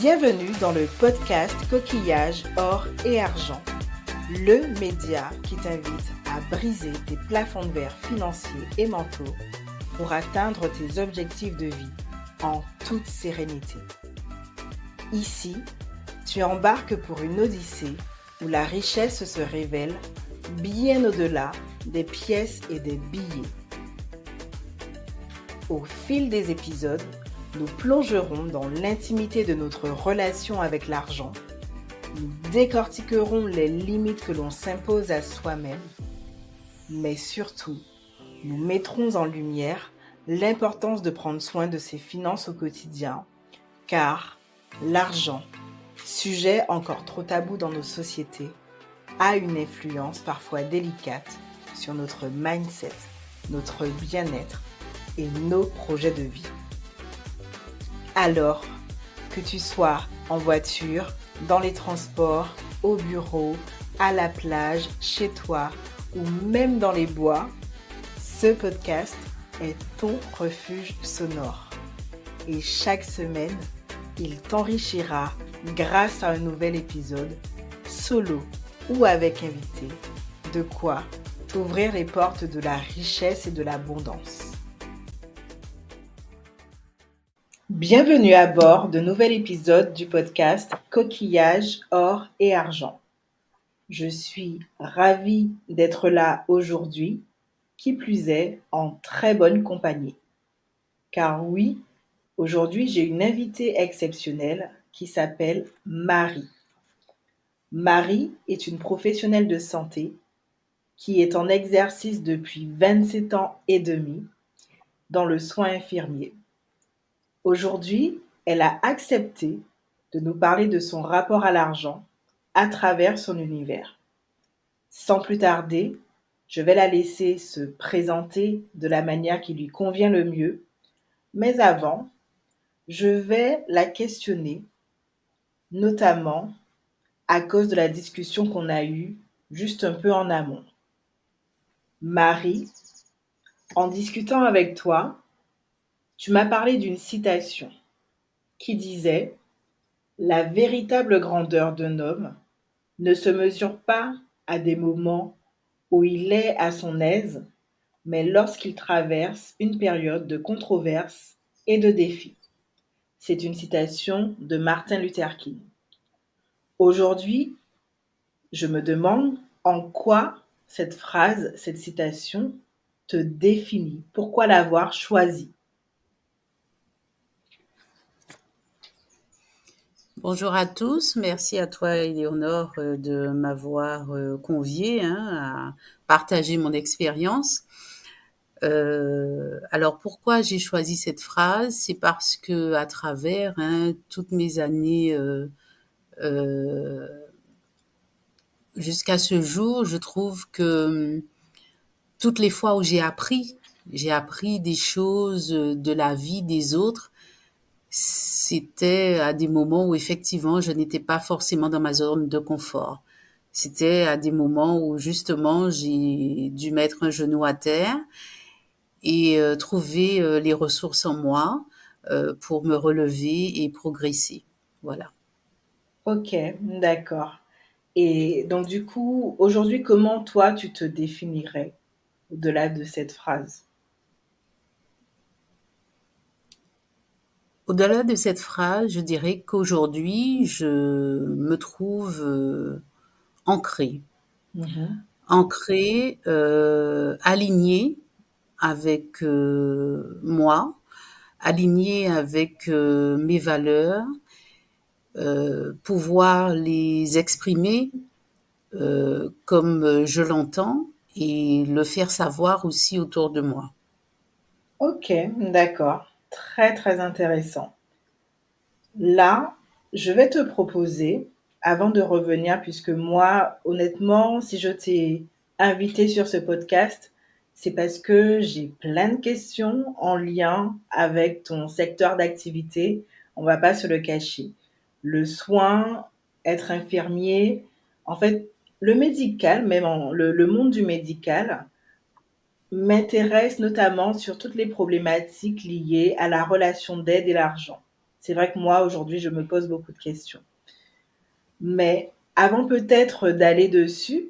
Bienvenue dans le podcast Coquillage, or et argent, le média qui t'invite à briser tes plafonds de verre financiers et mentaux pour atteindre tes objectifs de vie en toute sérénité. Ici, tu embarques pour une odyssée où la richesse se révèle bien au-delà des pièces et des billets. Au fil des épisodes, nous plongerons dans l'intimité de notre relation avec l'argent. Nous décortiquerons les limites que l'on s'impose à soi-même. Mais surtout, nous mettrons en lumière l'importance de prendre soin de ses finances au quotidien, car l'argent, sujet encore trop tabou dans nos sociétés, a une influence parfois délicate sur notre mindset, notre bien-être et nos projets de vie. Alors, que tu sois en voiture, dans les transports, au bureau, à la plage, chez toi ou même dans les bois, ce podcast est ton refuge sonore. Et chaque semaine, il t'enrichira grâce à un nouvel épisode, solo ou avec invité, de quoi t'ouvrir les portes de la richesse et de l'abondance. Bienvenue à bord de nouvel épisode du podcast Coquillage, or et argent. Je suis ravie d'être là aujourd'hui, qui plus est en très bonne compagnie. Car oui, aujourd'hui j'ai une invitée exceptionnelle qui s'appelle Marie. Marie est une professionnelle de santé qui est en exercice depuis 27 ans et demi dans le soin infirmier. Aujourd'hui, elle a accepté de nous parler de son rapport à l'argent à travers son univers. Sans plus tarder, je vais la laisser se présenter de la manière qui lui convient le mieux. Mais avant, je vais la questionner, notamment à cause de la discussion qu'on a eue juste un peu en amont. Marie, en discutant avec toi, tu m'as parlé d'une citation qui disait « La véritable grandeur d'un homme ne se mesure pas à des moments où il est à son aise, mais lorsqu'il traverse une période de controverse et de défis. » C'est une citation de Martin Luther King. Aujourd'hui, je me demande en quoi cette phrase, cette citation te définit. Pourquoi l'avoir choisie? Bonjour à tous, merci à toi Éléonore de m'avoir conviée à partager mon expérience. Alors pourquoi j'ai choisi cette phrase? C'est parce que à travers toutes mes années jusqu'à ce jour, je trouve que toutes les fois où j'ai appris des choses de la vie des autres, c'était à des moments où effectivement je n'étais pas forcément dans ma zone de confort. C'était à des moments où justement j'ai dû mettre un genou à terre et trouver les ressources en moi pour me relever et progresser. Voilà. Ok, d'accord. Et donc du coup, aujourd'hui, comment toi tu te définirais au-delà de cette phrase? Au-delà de cette phrase, je dirais qu'aujourd'hui, je me trouve ancrée. Mhm. Ancrée, alignée avec moi, alignée avec mes valeurs, pouvoir les exprimer comme je l'entends et le faire savoir aussi autour de moi. Ok, d'accord. Très, très intéressant. Là, je vais te proposer, avant de revenir, puisque moi, honnêtement, si je t'ai invité sur ce podcast, c'est parce que j'ai plein de questions en lien avec ton secteur d'activité. On va pas se le cacher. Le soin, être infirmier, en fait, le médical, même le monde du médical, m'intéresse notamment sur toutes les problématiques liées à la relation d'aide et l'argent. C'est vrai que moi, aujourd'hui, je me pose beaucoup de questions. Mais avant peut-être d'aller dessus,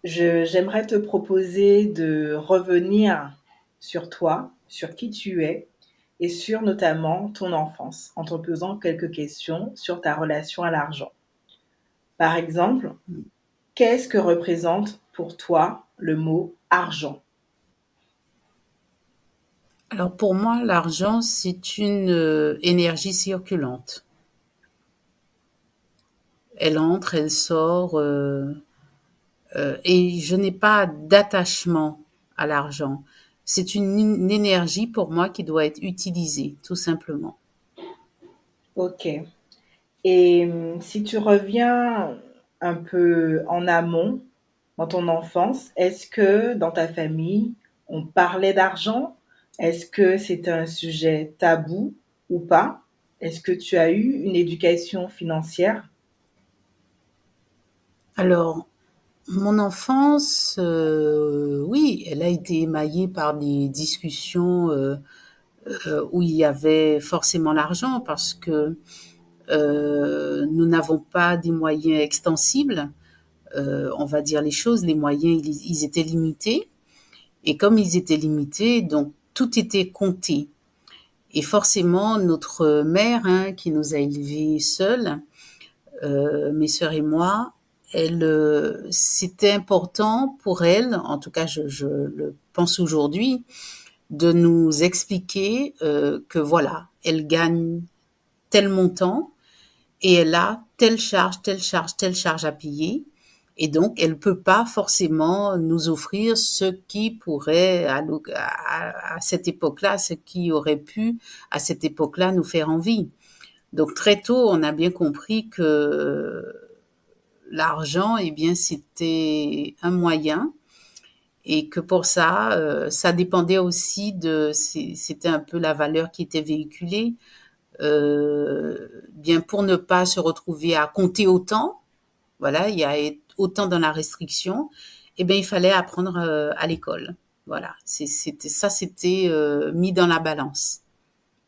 j'aimerais te proposer de revenir sur toi, sur qui tu es et sur notamment ton enfance, en te posant quelques questions sur ta relation à l'argent. Par exemple, qu'est-ce que représente pour toi le mot argent? Alors pour moi, l'argent, c'est une énergie circulante. Elle entre, elle sort, et je n'ai pas d'attachement à l'argent. C'est une énergie pour moi qui doit être utilisée, tout simplement. Ok. Et si tu reviens un peu en amont, dans ton enfance, est-ce que dans ta famille, on parlait d'argent? Est-ce que c'était un sujet tabou ou pas? Est-ce que tu as eu une éducation financière? Alors, mon enfance, oui, elle a été émaillée par des discussions où il y avait forcément l'argent parce que nous n'avons pas des moyens extensibles. On va dire les choses, les moyens, ils étaient limités. Et comme ils étaient limités, donc tout était compté. Et forcément, notre mère, hein, qui nous a élevés seuls, mes sœurs et moi, elle, c'était important pour elle, en tout cas je le pense aujourd'hui, de nous expliquer que voilà, elle gagne tel montant et elle a telle charge, telle charge, telle charge à payer. Et donc, elle peut pas forcément nous offrir ce qui pourrait, à cette époque-là, ce qui aurait pu, à cette époque-là, nous faire envie. Donc, très tôt, on a bien compris que l'argent, eh bien, c'était un moyen et que pour ça, ça dépendait aussi c'était un peu la valeur qui était véhiculée. Bien pour ne pas se retrouver à compter autant, voilà, il y a autant dans la restriction, eh bien il fallait apprendre à l'école. Voilà, c'était mis dans la balance.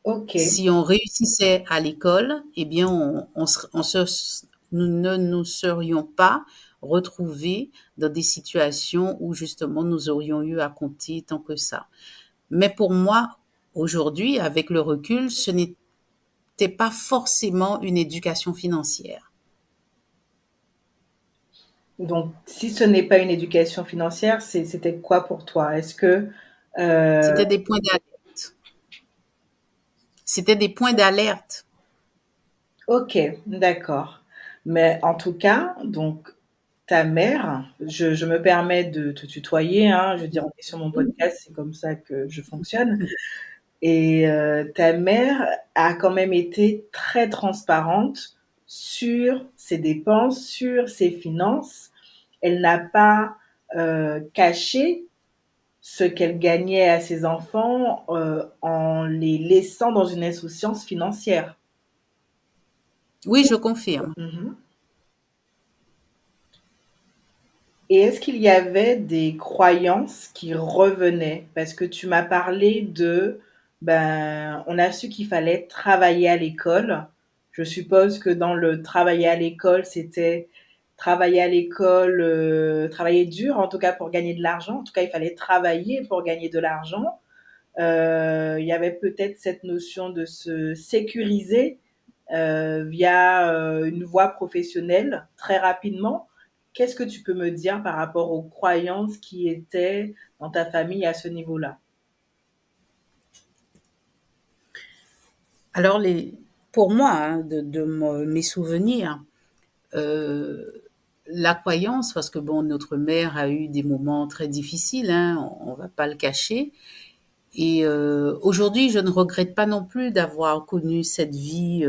Ok, Si on réussissait à l'école, eh bien nous ne nous serions pas retrouvés dans des situations où justement nous aurions eu à compter tant que ça. Mais pour moi, aujourd'hui, avec le recul, ce n'était pas forcément une éducation financière. donc si ce n'est pas une éducation financière, c'était quoi pour toi? Est-ce que... euh, C'était des points d'alerte. C'était des points d'alerte. ok, d'accord. Mais en tout cas, donc ta mère, je me permets de te tutoyer, hein, je veux dire, on est sur mon podcast, c'est comme ça que je fonctionne. Et ta mère a quand même été très transparente sur ses dépenses, sur ses finances. Elle n'a pas caché ce qu'elle gagnait à ses enfants en les laissant dans une insouciance financière. Oui, je confirme. Mhm. Et est-ce qu'il y avait des croyances qui revenaient? Parce que tu m'as parlé de, ben, on a su qu'il fallait travailler à l'école. Je suppose que dans le travailler à l'école, c'était travailler à l'école, travailler dur, en tout cas pour gagner de l'argent. En tout cas, il fallait travailler pour gagner de l'argent. Il y avait peut-être cette notion de se sécuriser via une voie professionnelle très rapidement. Qu'est-ce que tu peux me dire par rapport aux croyances qui étaient dans ta famille à ce niveau-là? Alors, pour moi, hein, mes souvenirs, euh, la croyance, parce que bon, notre mère a eu des moments très difficiles, hein, on va pas le cacher. Et aujourd'hui, je ne regrette pas non plus d'avoir connu cette vie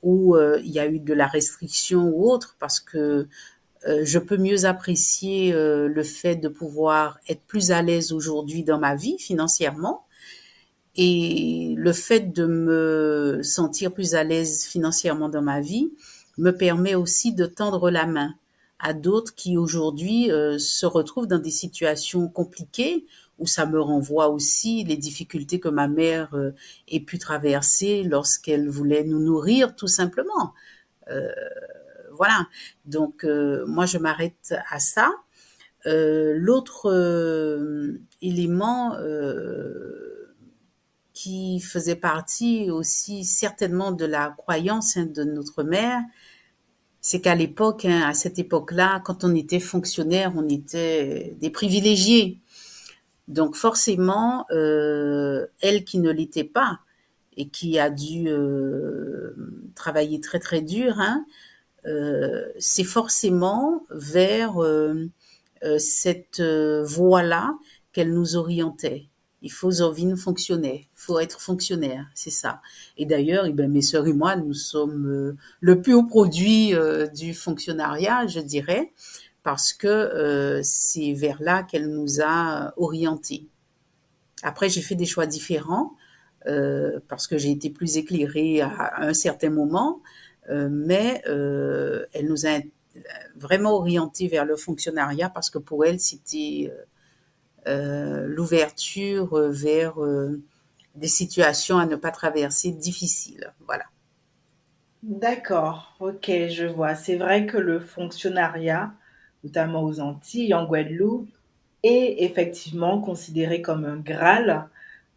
où il y a eu de la restriction ou autre, parce que je peux mieux apprécier le fait de pouvoir être plus à l'aise aujourd'hui dans ma vie financièrement. Et le fait de me sentir plus à l'aise financièrement dans ma vie me permet aussi de tendre la main à d'autres qui aujourd'hui se retrouvent dans des situations compliquées où ça me renvoie aussi les difficultés que ma mère ait pu traverser lorsqu'elle voulait nous nourrir tout simplement. Euh, voilà. Donc moi je m'arrête à ça. L'autre élément qui faisait partie aussi certainement de la croyance de notre mère, c'est qu'à l'époque, à cette époque-là, quand on était fonctionnaire, on était des privilégiés. Donc forcément, elle qui ne l'était pas et qui a dû travailler très très dur, hein, c'est forcément vers cette voie-là qu'elle nous orientait. Il faut Zorvin fonctionnaire, il faut être fonctionnaire, c'est ça. Et d'ailleurs, eh ben, mes sœurs et moi, nous sommes le plus haut produit du fonctionnariat, je dirais, parce que c'est vers là qu'elle nous a orientés. Après, j'ai fait des choix différents parce que j'ai été plus éclairée à un certain moment, mais elle nous a vraiment orientés vers le fonctionnariat parce que pour elle, c'était l'ouverture vers des situations à ne pas traverser difficiles. Voilà. D'accord, ok, je vois. C'est vrai que le fonctionnariat, notamment aux Antilles, en Guadeloupe, est effectivement considéré comme un Graal,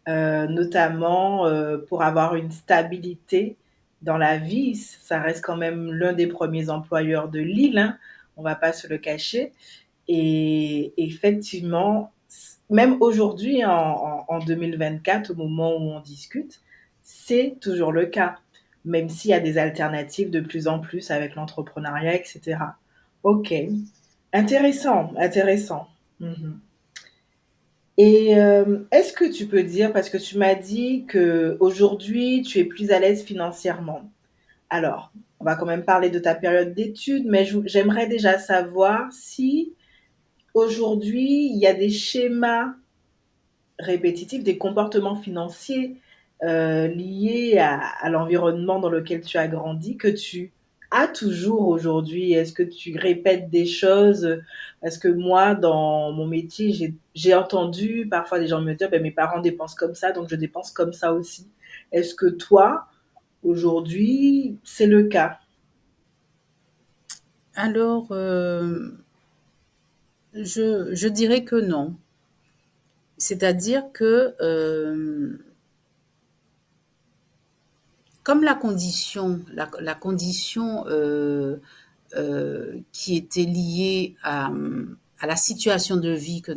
notamment pour avoir une stabilité dans la vie. Ça reste quand même l'un des premiers employeurs de l'île, hein, on ne va pas se le cacher. Et effectivement, même aujourd'hui, en 2024, au moment où on discute, c'est toujours le cas, même s'il y a des alternatives de plus en plus avec l'entrepreneuriat, etc. Ok, intéressant, intéressant. Mhm. Et est-ce que tu peux dire, parce que tu m'as dit que aujourd'hui tu es plus à l'aise financièrement. Alors, on va quand même parler de ta période d'études, mais j'aimerais déjà savoir si aujourd'hui il y a des schémas répétitifs, des comportements financiers liés à l'environnement dans lequel tu as grandi, que tu as toujours aujourd'hui. Est-ce que tu répètes des choses? Parce que moi, dans mon métier, j'ai entendu parfois des gens me dire, ben, mes parents dépensent comme ça, donc je dépense comme ça aussi. Est-ce que toi, aujourd'hui, c'est le cas? Alors, je dirais que non. C'est-à-dire que comme la condition qui était liée à la situation de vie que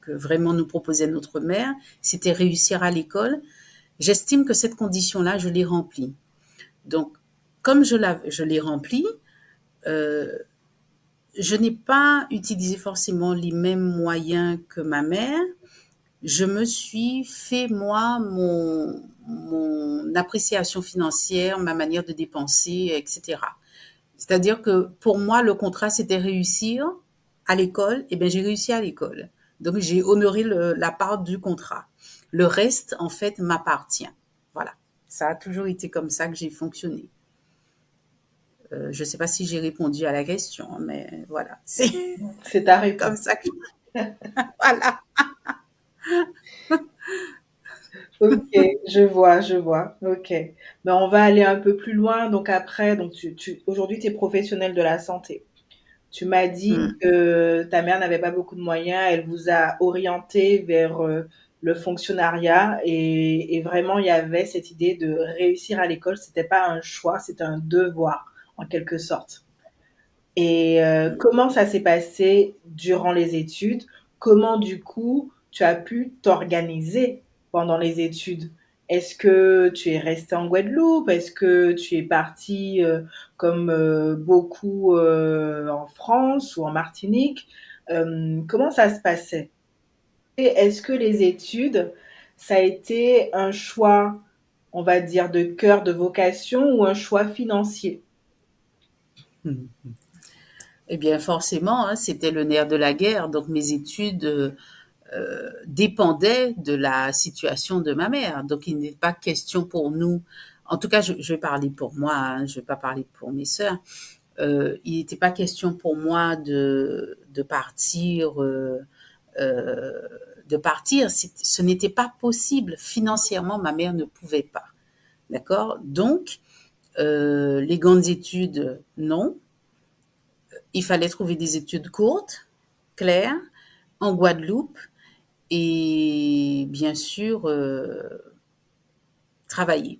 vraiment nous proposait notre mère, c'était réussir à l'école. J'estime que cette condition-là, je l'ai remplie. Donc, comme je l'ai remplie, euh, je n'ai pas utilisé forcément les mêmes moyens que ma mère. Je me suis fait, moi, mon appréciation financière, ma manière de dépenser, etc. C'est-à-dire que pour moi, le contrat, c'était réussir à l'école. Et bien, j'ai réussi à l'école. Donc, j'ai honoré la part du contrat. Le reste, en fait, m'appartient. Voilà. Ça a toujours été comme ça que j'ai fonctionné. Je ne sais pas si j'ai répondu à la question, mais voilà. C'est C'est ta comme réponse. ça que... Voilà. Ok, je vois, je vois. Ok. Mais on va aller un peu plus loin. Donc après, donc aujourd'hui, tu es professionnel de la santé. Tu m'as dit Hmm. que ta mère n'avait pas beaucoup de moyens. Elle vous a orienté vers le fonctionnariat et vraiment, il y avait cette idée de réussir à l'école. C'était pas un choix, c'était un devoir en quelque sorte. Et comment ça s'est passé durant les études? Comment du coup tu as pu t'organiser pendant les études? Est-ce que tu es resté en Guadeloupe? Est-ce que tu es parti comme beaucoup en France ou en Martinique? Comment ça se passait? Et est-ce que les études, ça a été un choix, on va dire, de cœur, de vocation ou un choix financier? Eh bien, forcément, hein, c'était le nerf de la guerre. Donc, mes études dépendaient de la situation de ma mère. Donc, il n'est pas question pour nous, en tout cas, je vais parler pour moi, hein, je ne vais pas parler pour mes sœurs, il n'était pas question pour moi de partir, de partir. Ce n'était pas possible. Financièrement, ma mère ne pouvait pas. D'accord. Donc, les grandes études, non. Il fallait trouver des études courtes, claires, en Guadeloupe et bien sûr travailler.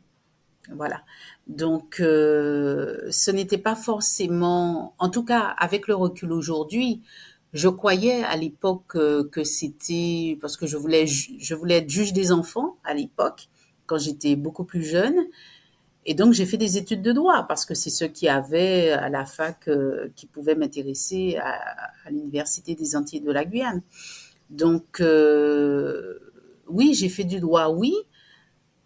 Voilà. Donc, ce n'était pas forcément, en tout cas avec le recul aujourd'hui, je croyais à l'époque que c'était parce que je voulais être juge des enfants à l'époque quand j'étais beaucoup plus jeune. Et donc, j'ai fait des études de droit parce que c'est ce qu'il y avait à la fac qui pouvait m'intéresser à l'Université des Antilles de la Guyane. Donc, oui, j'ai fait du droit, oui,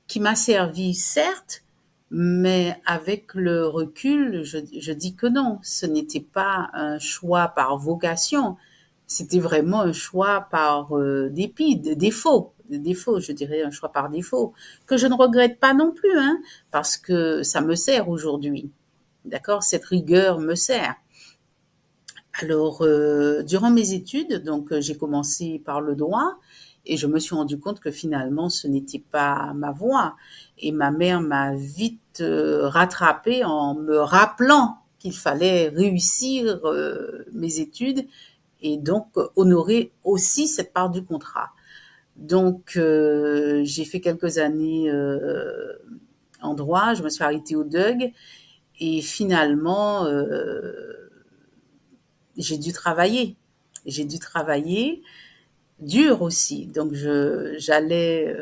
qui m'a servi, certes, mais avec le recul, je dis que non, ce n'était pas un choix par vocation, c'était vraiment un choix par dépit, de défaut, je dirais un choix par défaut, que je ne regrette pas non plus, hein, parce que ça me sert aujourd'hui. D'accord, cette rigueur me sert. Alors, durant mes études, donc j'ai commencé par le droit et je me suis rendu compte que finalement ce n'était pas ma voie. Et ma mère m'a vite rattrapée en me rappelant qu'il fallait réussir mes études et donc honorer aussi cette part du contrat. Donc, j'ai fait quelques années en droit, je me suis arrêtée au DUG et finalement, j'ai dû travailler. J'ai dû travailler dur aussi. Donc, j'allais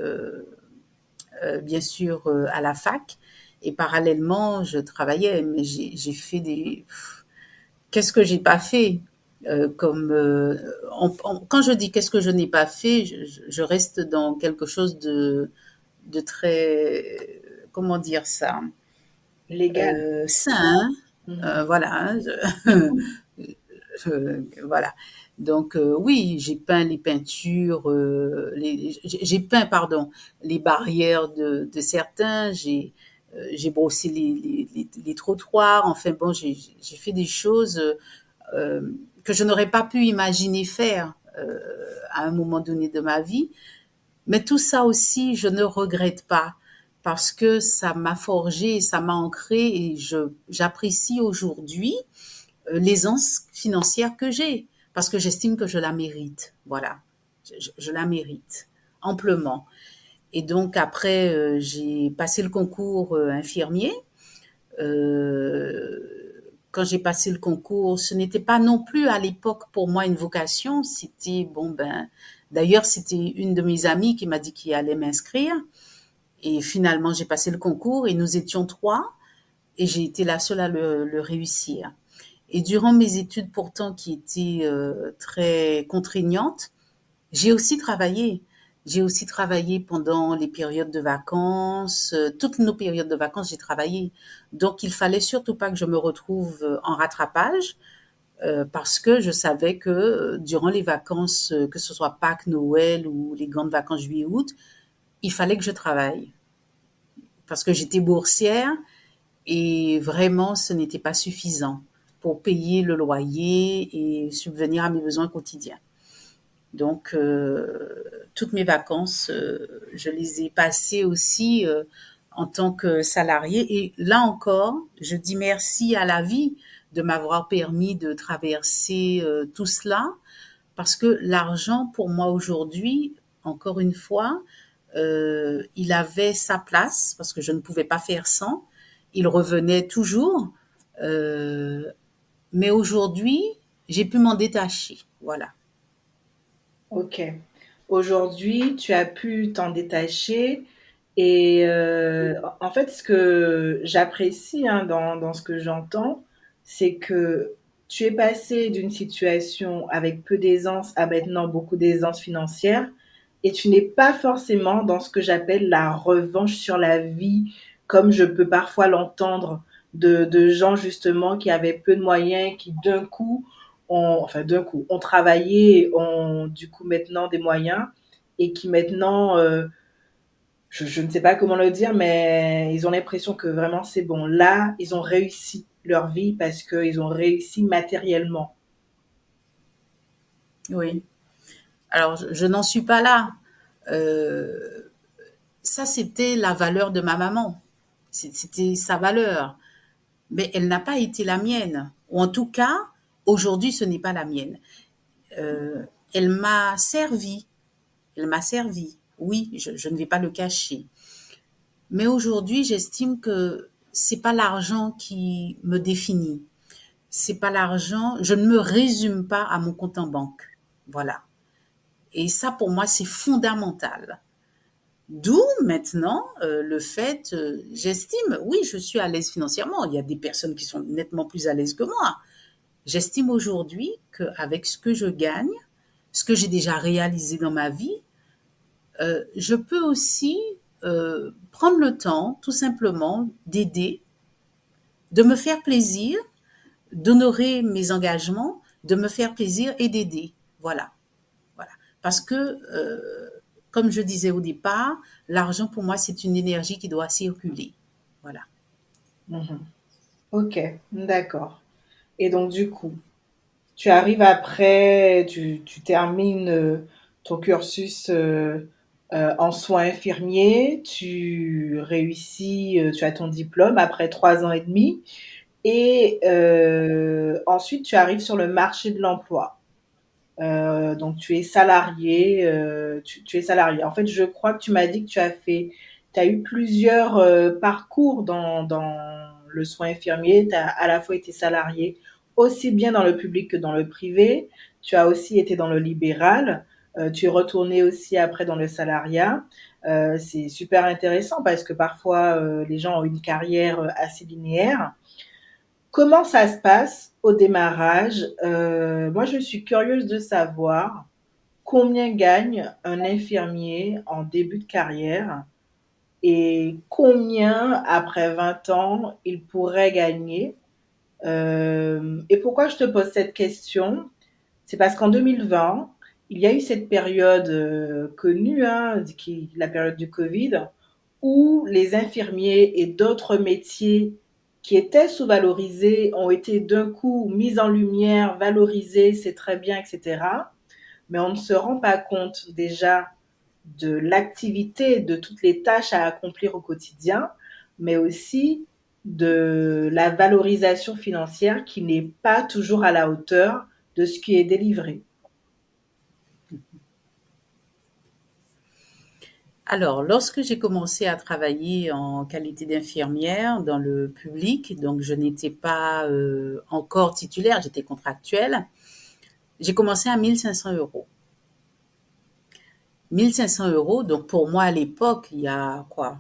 bien sûr à la fac et parallèlement, je travaillais. Mais j'ai fait des. Qu'est-ce que j'ai pas fait comme quand je dis qu'est-ce que je n'ai pas fait, je reste dans quelque chose de très comment dire ça Légal. sain, hein. Mhm. Voilà, hein, voilà. Donc oui, j'ai peint les peintures, j'ai peint pardon les barrières de certains, j'ai brossé les trottoirs. Enfin bon, j'ai fait des choses que je n'aurais pas pu imaginer faire à un moment donné de ma vie. Mais tout ça aussi, je ne regrette pas parce que ça m'a forgé, ça m'a ancré et j'apprécie aujourd'hui l'aisance financière que j'ai parce que j'estime que je la mérite. Voilà, je la mérite amplement. Et donc après, j'ai passé le concours infirmier. Quand j'ai passé le concours, ce n'était pas non plus à l'époque pour moi une vocation. C'était bon ben, d'ailleurs c'était une de mes amies qui m'a dit qu'elle allait m'inscrire. Et finalement j'ai passé le concours et nous étions trois et j'ai été la seule à le réussir. Et durant mes études pourtant qui étaient très contraignantes, j'ai aussi travaillé. J'ai aussi travaillé pendant les périodes de vacances, toutes nos périodes de vacances, j'ai travaillé. Donc il fallait surtout pas que je me retrouve en rattrapage parce que je savais que durant les vacances, que ce soit Pâques, Noël ou les grandes vacances juillet-août, il fallait que je travaille parce que j'étais boursière et vraiment ce n'était pas suffisant pour payer le loyer et subvenir à mes besoins quotidiens. Donc, toutes mes vacances, je les ai passées aussi en tant que salariée. Et là encore, je dis merci à la vie de m'avoir permis de traverser tout cela, parce que l'argent, pour moi aujourd'hui, encore une fois, il avait sa place, parce que je ne pouvais pas faire sans. Il revenait toujours. Euh, mais aujourd'hui, j'ai pu m'en détacher. Voilà. Ok. Aujourd'hui, tu as pu t'en détacher et en fait, ce que j'apprécie hein, dans ce que j'entends, c'est que tu es passé d'une situation avec peu d'aisance à maintenant beaucoup d'aisance financière et tu n'es pas forcément dans ce que j'appelle la revanche sur la vie, comme je peux parfois l'entendre de gens justement qui avaient peu de moyens, qui d'un coup ont travaillé, ont du coup maintenant des moyens et qui maintenant, je ne sais pas comment le dire, mais ils ont l'impression que vraiment c'est bon. Là, ils ont réussi. leur vie parce qu'ils ont réussi matériellement. Oui. Alors, je n'en suis pas là. Euh, Ça, c'était la valeur de ma maman. C'était sa valeur. Mais elle n'a pas été la mienne. Ou en tout cas, aujourd'hui, ce n'est pas la mienne. Euh, Elle m'a servi. Elle m'a servi. Oui, je ne vais pas le cacher. Mais aujourd'hui, j'estime que c'est pas l'argent qui me définit. C'est pas l'argent. Je ne me résume pas à mon compte en banque. Voilà. Et ça, pour moi, c'est fondamental. D'où maintenant le fait, j'estime, oui, je suis à l'aise financièrement. Il y a des personnes qui sont nettement plus à l'aise que moi. J'estime aujourd'hui qu'avec ce que je gagne, ce que j'ai déjà réalisé dans ma vie, je peux aussi prendre le temps, tout simplement, d'aider, de me faire plaisir, d'honorer mes engagements, de me faire plaisir et d'aider. Voilà, voilà. Parce que, comme je disais au départ, l'argent pour moi, c'est une énergie qui doit circuler. Voilà. Mhm. Ok, d'accord. Et donc du coup, tu arrives après, tu termines ton cursus en soins infirmiers, tu réussis, tu as ton diplôme après 3 ans et demi, et ensuite tu arrives sur le marché de l'emploi. Donc tu es salarié, tu es salarié. En fait, je crois que tu m'as dit que tu as eu plusieurs parcours dans le soin infirmier. Tu as à la fois été salarié aussi bien dans le public que dans le privé. Tu as aussi été dans le libéral. Tu es retourné aussi après dans le salariat. C'est super intéressant parce que parfois les gens ont une carrière assez linéaire. Comment ça se passe au démarrage? Moi, je suis curieuse de savoir combien gagne un infirmier en début de carrière et combien, après 20 ans, il pourrait gagner. Et pourquoi je te pose cette question? C'est parce qu'en 2020, il y a eu cette période connue, hein, la période du Covid, où les infirmiers et d'autres métiers qui étaient sous-valorisés ont été d'un coup mis en lumière, valorisés, c'est très bien, etc. Mais on ne se rend pas compte déjà de l'activité, de toutes les tâches à accomplir au quotidien, mais aussi de la valorisation financière qui n'est pas toujours à la hauteur de ce qui est délivré. Alors, lorsque j'ai commencé à travailler en qualité d'infirmière dans le public, donc je n'étais pas encore titulaire, j'étais contractuelle, j'ai commencé à 1 500 euros. 1 500 euros, donc pour moi à l'époque, il y a quoi,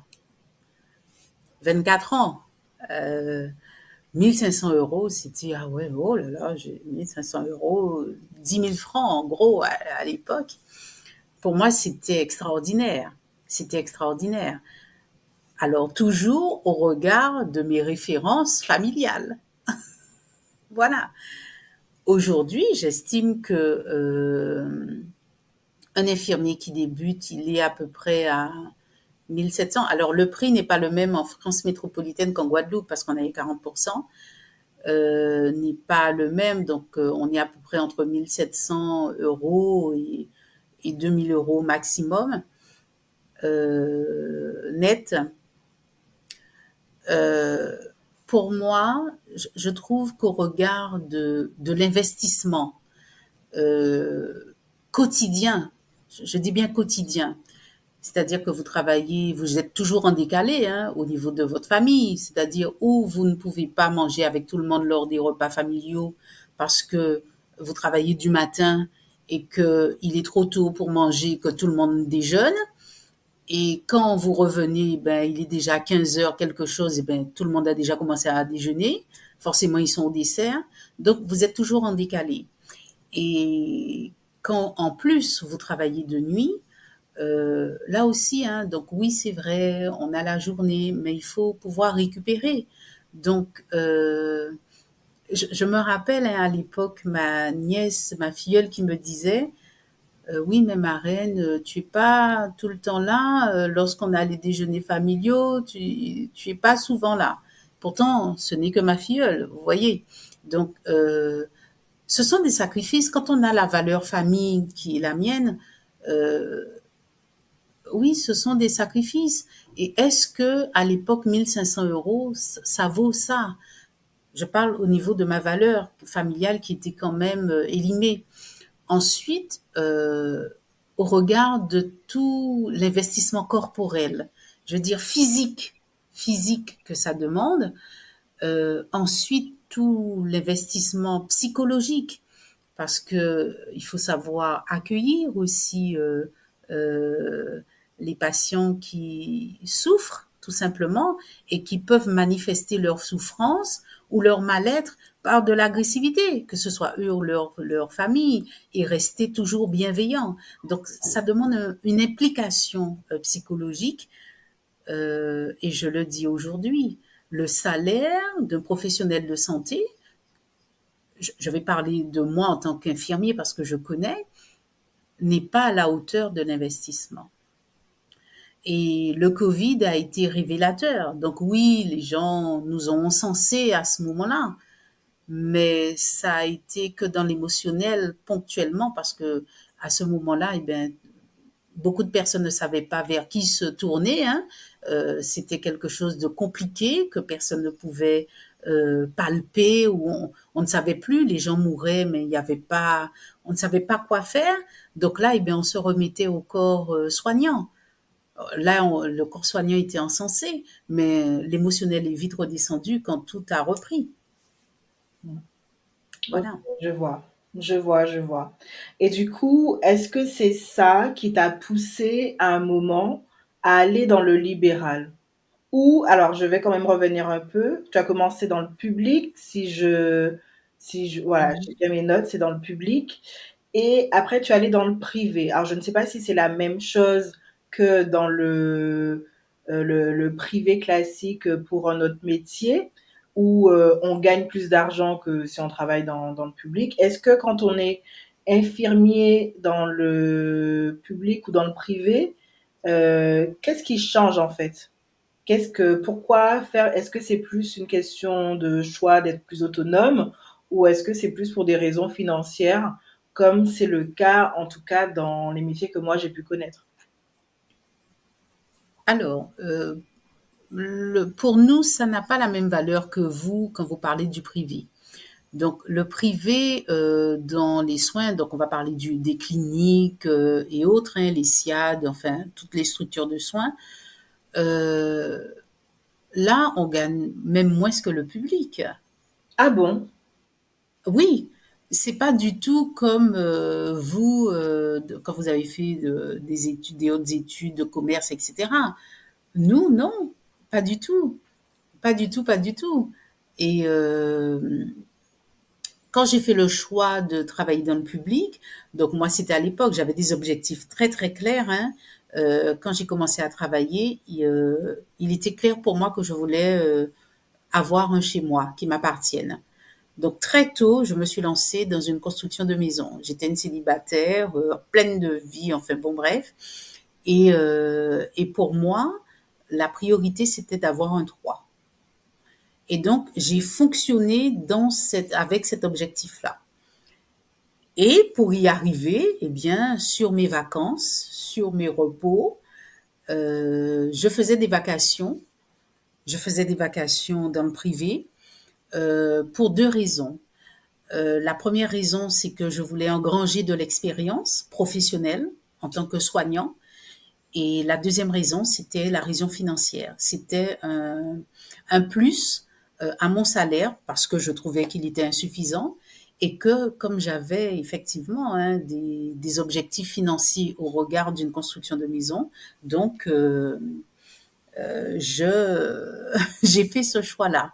24 ans, euh, 1 500 euros, c'était, ah ouais, oh là là, j'ai 1 500 euros, 10 000 francs en gros à l'époque. Pour moi, c'était extraordinaire. C'était extraordinaire. Alors, toujours au regard de mes références familiales. Voilà. Aujourd'hui, j'estime que un infirmier qui débute, il est à peu près à 1 700. Alors, le prix n'est pas le même en France métropolitaine qu'en Guadeloupe parce qu'on a les 40%, n'est pas le même. Donc, on est à peu près entre 1 700 euros et 2 000 euros maximum net. Euh, pour moi, je trouve qu'au regard de l'investissement euh, quotidien, je dis bien quotidien, c'est-à-dire que vous travaillez, vous êtes toujours en décalé hein, au niveau de votre famille, c'est-à-dire où vous ne pouvez pas manger avec tout le monde lors des repas familiaux parce que vous travaillez du matin et qu'il est trop tôt pour manger, que tout le monde déjeune. Et quand vous revenez, ben, il est déjà 15 heures quelque chose, et ben, tout le monde a déjà commencé à déjeuner. Forcément, ils sont au dessert. Donc, vous êtes toujours en décalé. Et quand, en plus, vous travaillez de nuit, là aussi, hein, donc oui, c'est vrai, on a la journée, mais il faut pouvoir récupérer. Donc, je me rappelle hein, à l'époque, ma nièce, ma filleule qui me disait, oui, mais ma reine, tu es pas tout le temps là. Lorsqu'on a les déjeuners familiaux, tu es pas souvent là. Pourtant, ce n'est que ma filleule, vous voyez. Donc, ce sont des sacrifices. Quand on a la valeur famille qui est la mienne, euh, oui, ce sont des sacrifices. Et est-ce que à l'époque, 1 500 euros, ça vaut ça? Je parle au niveau de ma valeur familiale qui était quand même élimée. Ensuite, au regard de tout l'investissement corporel, je veux dire physique que ça demande, ensuite tout l'investissement psychologique, parce que il faut savoir accueillir aussi euh, les patients qui souffrent tout simplement et qui peuvent manifester leur souffrance ou leur mal-être par de l'agressivité, que ce soit eux ou leur famille, et rester toujours bienveillant. Donc ça demande une implication psychologique, et je le dis aujourd'hui, le salaire d'un professionnel de santé, je vais parler de moi en tant qu'infirmier parce que je connais, n'est pas à la hauteur de l'investissement. Et le Covid a été révélateur. Donc oui, les gens nous ont encensés à ce moment-là, mais ça a été que dans l'émotionnel ponctuellement parce que à ce moment-là, eh ben, beaucoup de personnes ne savaient pas vers qui se tourner, hein. C'était quelque chose de compliqué que personne ne pouvait palper ou on ne savait plus. Les gens mouraient, mais il y avait pas, on ne savait pas quoi faire. Donc là, eh bien, on se remettait au corps soignant. Là, le corps soignant était encensé, mais l'émotionnel est vite redescendu quand tout a repris. Ok, Voilà. je vois, je vois. Et du coup, est-ce que c'est ça qui t'a poussé à un moment à aller dans le libéral? Ou, alors je vais quand même revenir un peu, tu as commencé dans le public, voilà, j'ai Mhm. bien mes notes, c'est dans le public. Et après, tu es allé dans le privé. Alors, je ne sais pas si c'est la même chose que dans le privé classique pour un autre métier, où on gagne plus d'argent que si on travaille dans le public. Est-ce que quand on est infirmier dans le public ou dans le privé, qu'est-ce qui change en fait? Pourquoi faire? Est-ce que c'est plus une question de choix d'être plus autonome ou est-ce que c'est plus pour des raisons financières, comme c'est le cas en tout cas dans les métiers que moi j'ai pu connaître? Alors, pour nous, ça n'a pas la même valeur que vous quand vous parlez du privé. Donc, le privé dans les soins, donc on va parler des cliniques et autres, hein, les SIAD, enfin toutes les structures de soins. euh, Là, on gagne même moins que le public. Ah bon? Oui, c'est pas du tout comme vous quand vous avez fait des études, des hautes études de commerce, etc. Nous, non, pas du tout, pas du tout, pas du tout. Et quand j'ai fait le choix de travailler dans le public, donc moi c'était à l'époque, j'avais des objectifs très très clairs, hein. Quand j'ai commencé à travailler, il était clair pour moi que je voulais avoir un chez moi qui m'appartienne. Donc très tôt, je me suis lancée dans une construction de maison. J'étais une célibataire, pleine de vie, enfin bon bref. Et pour moi, la priorité c'était d'avoir un toit. Et donc j'ai fonctionné avec cet objectif-là. Et pour y arriver, eh bien, sur mes vacances, sur mes repos, je faisais des vacations. Je faisais des vacations dans le privé pour deux raisons. La première raison, c'est que je voulais engranger de l'expérience professionnelle en tant que soignant. Et la deuxième raison, c'était la raison financière. C'était un plus à mon salaire parce que je trouvais qu'il était insuffisant et que comme j'avais effectivement hein, des objectifs financiers au regard d'une construction de maison, donc je j'ai fait ce choix-là.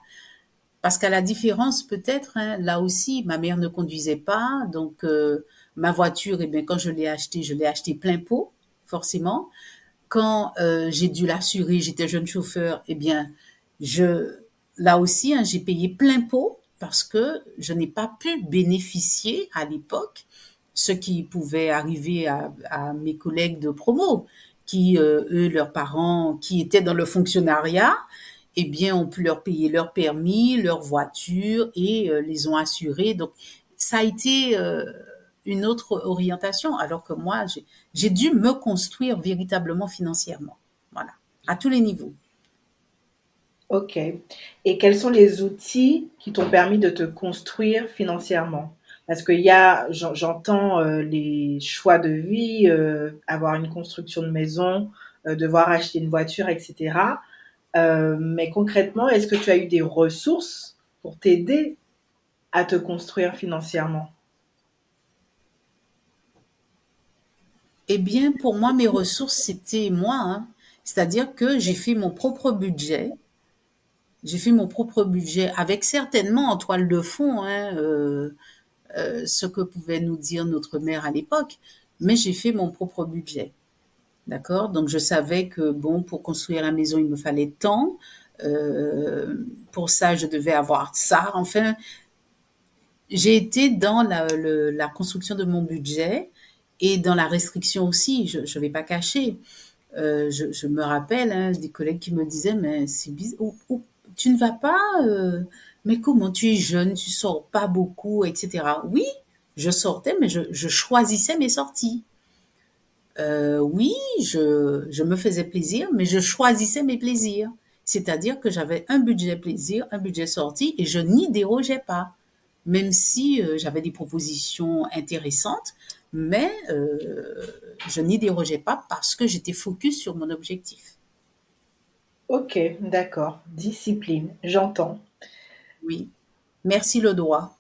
Parce qu'à la différence peut-être, hein, là aussi, ma mère ne conduisait pas, donc ma voiture, eh bien, quand je l'ai achetée plein pot, forcément. Quand j'ai dû l'assurer, j'étais jeune chauffeur, eh bien, je, là aussi, hein, j'ai payé plein pot parce que je n'ai pas pu bénéficier à l'époque ce qui pouvait arriver à mes collègues de promo, qui, eux, leurs parents, qui étaient dans le fonctionnariat, eh bien, ont pu leur payer leur permis, leur voiture et les ont assurés. Donc, ça a été une autre orientation, alors que moi, j'ai dû me construire véritablement financièrement. Voilà, à tous les niveaux. OK. Et quels sont les outils qui t'ont permis de te construire financièrement? Parce qu'il y a j'entends, les choix de vie, avoir une construction de maison, devoir acheter une voiture et cetera. Mais concrètement, est-ce que tu as eu des ressources pour t'aider à te construire financièrement? Eh bien, pour moi, mes ressources, c'était moi, hein. C'est-à-dire que j'ai fait mon propre budget. J'ai fait mon propre budget avec certainement en toile de fond, hein, ce que pouvait nous dire notre mère à l'époque, mais j'ai fait mon propre budget. D'accord? Donc je savais que bon, pour construire la maison, il me fallait tant. Pour ça, je devais avoir ça. Enfin, j'ai été dans la construction de mon budget et dans la restriction aussi. Je ne vais pas cacher. Je me rappelle hein, des collègues qui me disaient, mais c'est bizarre, tu ne vas pas, mais comment tu es jeune, tu sors pas beaucoup, etc. Oui, je sortais, mais je choisissais mes sorties. Oui, je me faisais plaisir, mais je choisissais mes plaisirs. C'est-à-dire que j'avais un budget plaisir, un budget sortie, et je n'y dérogeais pas. Même si j'avais des propositions intéressantes, mais je n'y dérogeais pas parce que j'étais focus sur mon objectif. OK, d'accord. Discipline, j'entends. Oui. Merci le droit.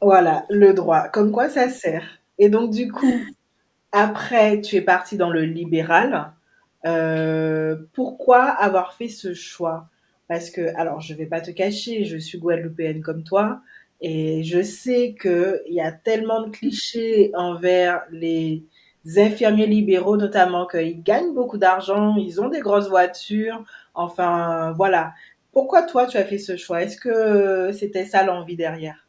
Voilà, le droit, comme quoi ça sert. Et donc du coup, après, tu es partie dans le libéral. Pourquoi avoir fait ce choix? Parce que, alors, je vais pas te cacher, je suis guadeloupéenne comme toi, et je sais qu'il y a tellement de clichés envers les infirmiers libéraux, notamment qu'ils gagnent beaucoup d'argent, ils ont des grosses voitures, enfin, voilà. Pourquoi toi, tu as fait ce choix? Est-ce que c'était ça l'envie derrière?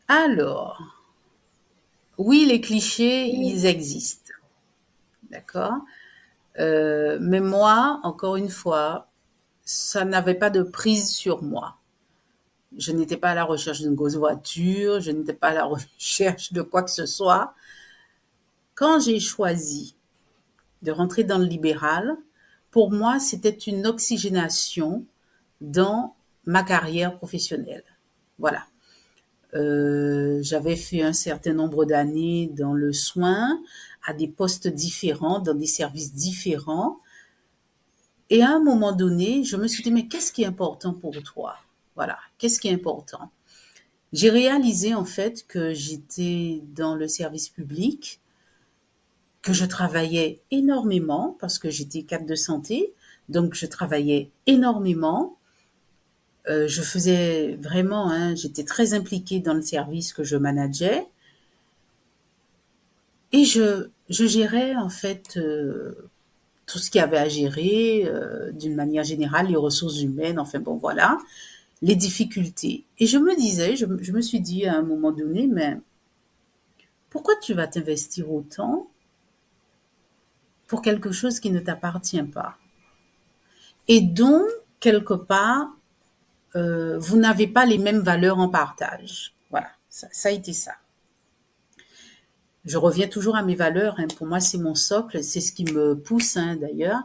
Alors, oui, les clichés, ils existent, d'accord? Mais moi, encore une fois, ça n'avait pas de prise sur moi. Je n'étais pas à la recherche d'une grosse voiture, je n'étais pas à la recherche de quoi que ce soit. Quand j'ai choisi de rentrer dans le libéral, pour moi, c'était une oxygénation dans ma carrière professionnelle. Voilà. J'avais fait un certain nombre d'années dans le soin, à des postes différents, dans des services différents. Et à un moment donné, je me suis dit, mais qu'est-ce qui est important pour toi? Voilà, qu'est-ce qui est important? J'ai réalisé en fait que j'étais dans le service public, que je travaillais énormément parce que j'étais cadre de santé, donc je travaillais énormément. Je faisais vraiment, hein, j'étais très impliquée dans le service que je manageais et je gérais en fait tout ce qu'il y avait à gérer d'une manière générale, les ressources humaines, enfin bon voilà, les difficultés. Et je me disais, je me suis dit à un moment donné, mais pourquoi tu vas t'investir autant pour quelque chose qui ne t'appartient pas et dont, quelque part, vous n'avez pas les mêmes valeurs en partage. Voilà, ça a été ça. Je reviens toujours à mes valeurs. Hein. Pour moi, c'est mon socle, c'est ce qui me pousse hein, d'ailleurs.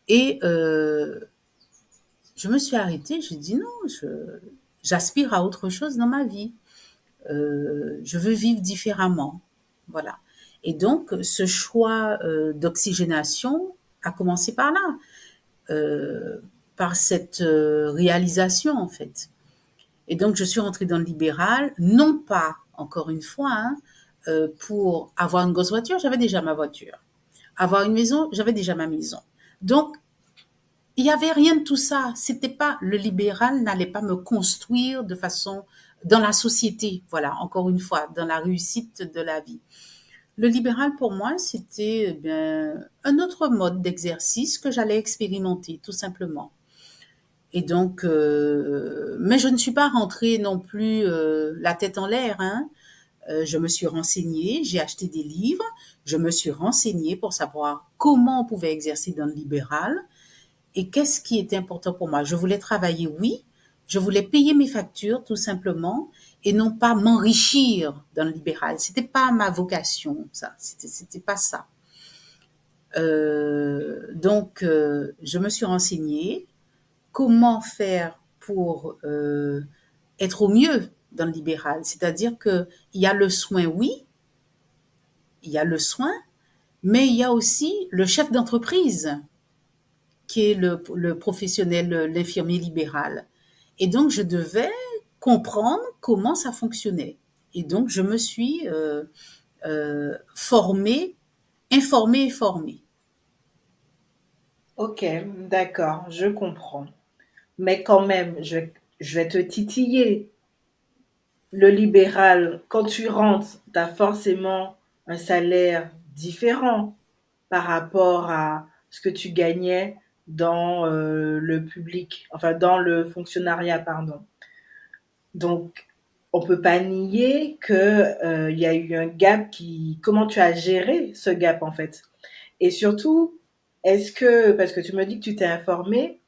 Et je me suis arrêtée, j'ai dit non, j'aspire à autre chose dans ma vie. Je veux vivre différemment. Voilà. Et donc, ce choix d'oxygénation a commencé par là, euh, par cette réalisation en fait. Et donc, je suis rentrée dans le libéral, non pas, encore une fois, hein, pour avoir une grosse voiture, j'avais déjà ma voiture. Avoir une maison, j'avais déjà ma maison. Donc, il n'y avait rien de tout ça. C'était pas, le libéral n'allait pas me construire de façon, dans la société, voilà, encore une fois, dans la réussite de la vie. Le libéral, pour moi, c'était eh bien, un autre mode d'exercice que j'allais expérimenter, tout simplement. Et donc, mais je ne suis pas rentrée non plus la tête en l'air. Hein. je me suis renseignée, j'ai acheté des livres, je me suis renseignée pour savoir comment on pouvait exercer dans le libéral et qu'est-ce qui était important pour moi. Je voulais travailler, oui, je voulais payer mes factures tout simplement et non pas m'enrichir dans le libéral. C'était pas ma vocation, ça. C'était pas ça. Je me suis renseignée comment faire pour être au mieux dans le libéral. C'est-à-dire que il y a le soin, oui, il y a le soin, mais il y a aussi le chef d'entreprise qui est le professionnel, l'infirmier libéral. Et donc, je devais comprendre comment ça fonctionnait. Et donc, je me suis formée, informée et formée. Ok, d'accord, je comprends. Mais quand même, je vais te titiller. Le libéral, quand tu rentres, tu as forcément un salaire différent par rapport à ce que tu gagnais dans le public, enfin dans le fonctionnariat, pardon. Donc, on peut pas nier que il y a eu un gap qui. Comment tu as géré ce gap en fait? Et surtout, est-ce que parce que tu me dis que tu t'es informé,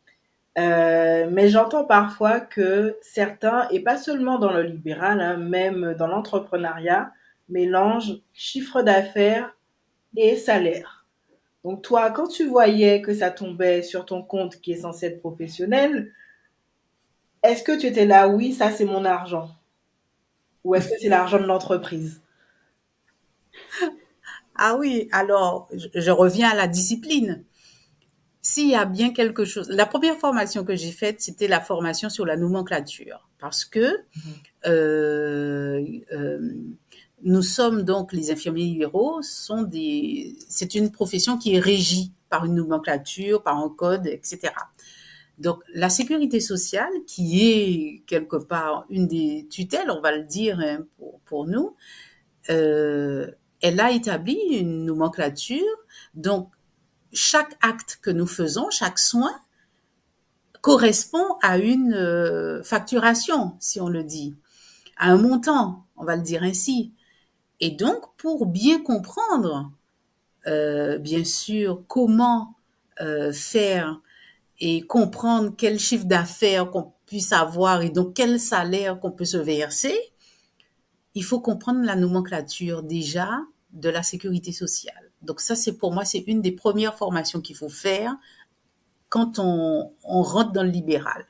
mais j'entends parfois que certains, et pas seulement dans le libéral, hein, même dans l'entrepreneuriat, mélangent chiffre d'affaires et salaire. Donc toi, quand tu voyais que ça tombait sur ton compte qui est censé être professionnel, est-ce que tu étais là, oui, ça c'est mon argent? Ou est-ce que c'est l'argent de l'entreprise? Ah oui, alors je reviens à la discipline. S'il y a bien quelque chose, la première formation que j'ai faite, c'était la formation sur la nomenclature, parce que euh, euh, nous sommes donc les infirmiers libéraux c'est une profession qui est régie par une nomenclature, par un code, etc. Donc la sécurité sociale, qui est quelque part une des tutelles, on va le dire hein, pour nous, euh, elle a établi une nomenclature. Donc chaque acte que nous faisons, chaque soin, correspond à une facturation, si on le dit, à un montant, on va le dire ainsi. Et donc, pour bien comprendre, bien sûr, comment faire et comprendre quel chiffre d'affaires qu'on puisse avoir et donc quel salaire qu'on peut se verser, il faut comprendre la nomenclature déjà de la sécurité sociale. Donc ça, c'est pour moi, c'est une des premières formations qu'il faut faire quand on rentre dans le libéral.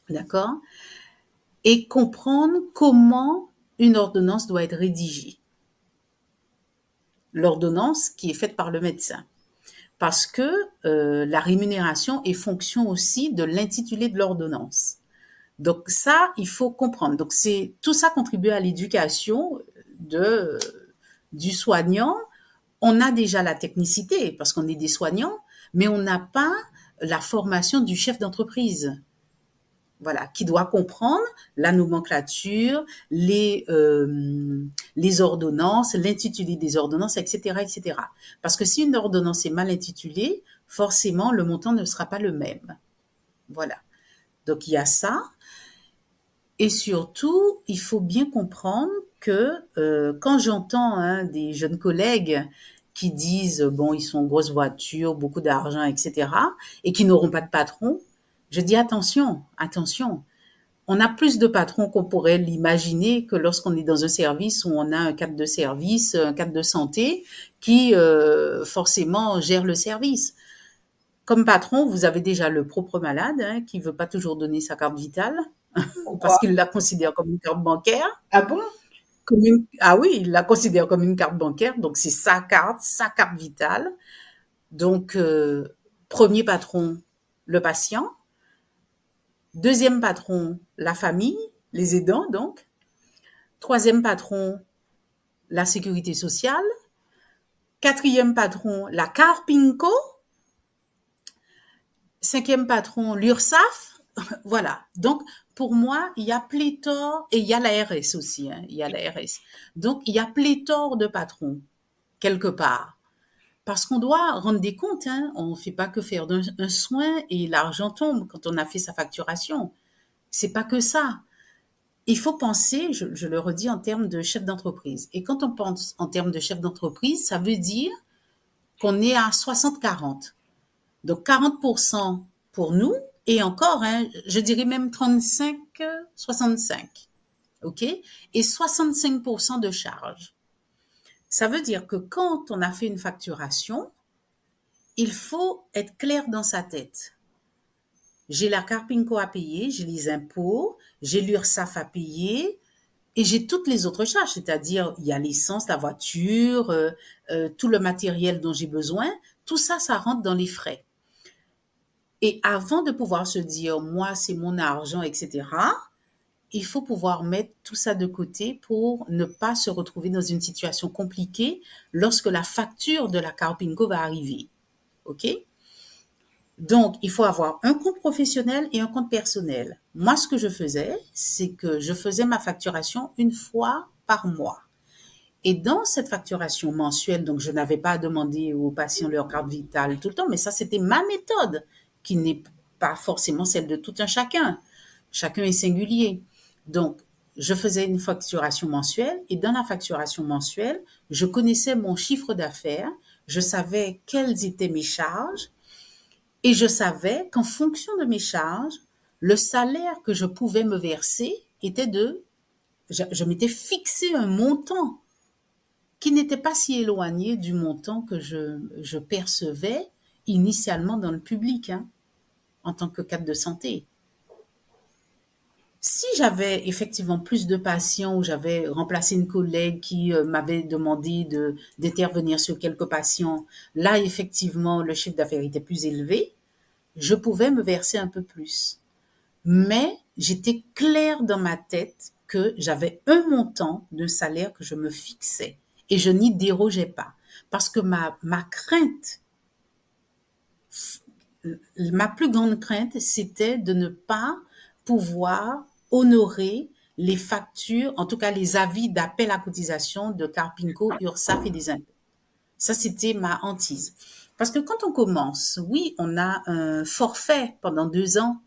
D'accord? Et comprendre comment une ordonnance doit être rédigée. L'ordonnance qui est faite par le médecin. Parce que la rémunération est fonction aussi de l'intitulé de l'ordonnance. Donc ça, il faut comprendre. Donc c'est tout ça contribue à l'éducation de du soignant. On a déjà la technicité parce qu'on est des soignants, mais on n'a pas la formation du chef d'entreprise. Voilà, qui doit comprendre la nomenclature, les ordonnances, l'intitulé des ordonnances, etc., etc. Parce que si une ordonnance est mal intitulée, forcément, le montant ne sera pas le même. Voilà. Donc, il y a ça. Et surtout, il faut bien comprendre que quand j'entends hein, des jeunes collègues qui disent, bon, ils sont grosses voitures, beaucoup d'argent, etc., et qui n'auront pas de patron, je dis attention, attention. On a plus de patrons qu'on pourrait l'imaginer que lorsqu'on est dans un service où on a un cadre de service, un cadre de santé qui forcément gère le service. Comme patron, vous avez déjà le propre malade hein, qui veut pas toujours donner sa carte vitale Pourquoi? parce qu'il la considère comme une carte bancaire. Ah bon? Ah oui, il la considère comme une carte bancaire, donc c'est sa carte vitale. Donc, premier patron, le patient. Deuxième patron, la famille, les aidants donc. Troisième patron, la sécurité sociale. Quatrième patron, la Carpinco. Cinquième patron, l'URSSAF. Voilà. Donc, pour moi, il y a pléthore, et il y a la RS aussi, hein, il y a la RS. Donc, il y a pléthore de patrons, quelque part. Parce qu'on doit rendre des comptes, hein. On ne fait pas que faire un soin et l'argent tombe quand on a fait sa facturation. C'est pas que ça. il faut penser, je le redis, en termes de chef d'entreprise. Et quand on pense en termes de chef d'entreprise, ça veut dire qu'on est à 60-40. Donc 40% pour nous, et encore, hein, je dirais même 35-65. OK? Et 65% de charge. Ça veut dire que quand on a fait une facturation, il faut être clair dans sa tête. J'ai la Carpinco à payer, j'ai les impôts, j'ai l'URSSAF à payer et j'ai toutes les autres charges, c'est-à-dire il y a l'essence, la voiture, tout le matériel dont j'ai besoin. Tout ça, ça rentre dans les frais. Et avant de pouvoir se dire, moi, c'est mon argent, etc., il faut pouvoir mettre tout ça de côté pour ne pas se retrouver dans une situation compliquée lorsque la facture de la Carpinco va arriver. OK? Donc, il faut avoir un compte professionnel et un compte personnel. Moi, ce que je faisais, c'est que je faisais ma facturation une fois par mois. Et dans cette facturation mensuelle, donc je n'avais pas à demander aux patients leur carte vitale tout le temps, mais ça, c'était ma méthode, qui n'est pas forcément celle de tout un chacun. Chacun est singulier. Donc, je faisais une facturation mensuelle et dans la facturation mensuelle, je connaissais mon chiffre d'affaires, je savais quelles étaient mes charges et je savais qu'en fonction de mes charges, le salaire que je pouvais me verser était je m'étais fixé un montant qui n'était pas si éloigné du montant que je percevais initialement dans le public, hein, en tant que cadre de santé. Si j'avais effectivement plus de patients ou j'avais remplacé une collègue qui m'avait demandé d'intervenir sur quelques patients, là, effectivement, le chiffre d'affaires était plus élevé, je pouvais me verser un peu plus. Mais j'étais claire dans ma tête que j'avais un montant de salaire que je me fixais et je n'y dérogeais pas. Parce que ma crainte, ma plus grande crainte, c'était de ne pas pouvoir honorer les factures, en tout cas les avis d'appel à cotisation de Carpinco, URSSAF et des impôts. Ça, c'était ma hantise. Parce que quand on commence, oui, on a un forfait pendant 2 ans,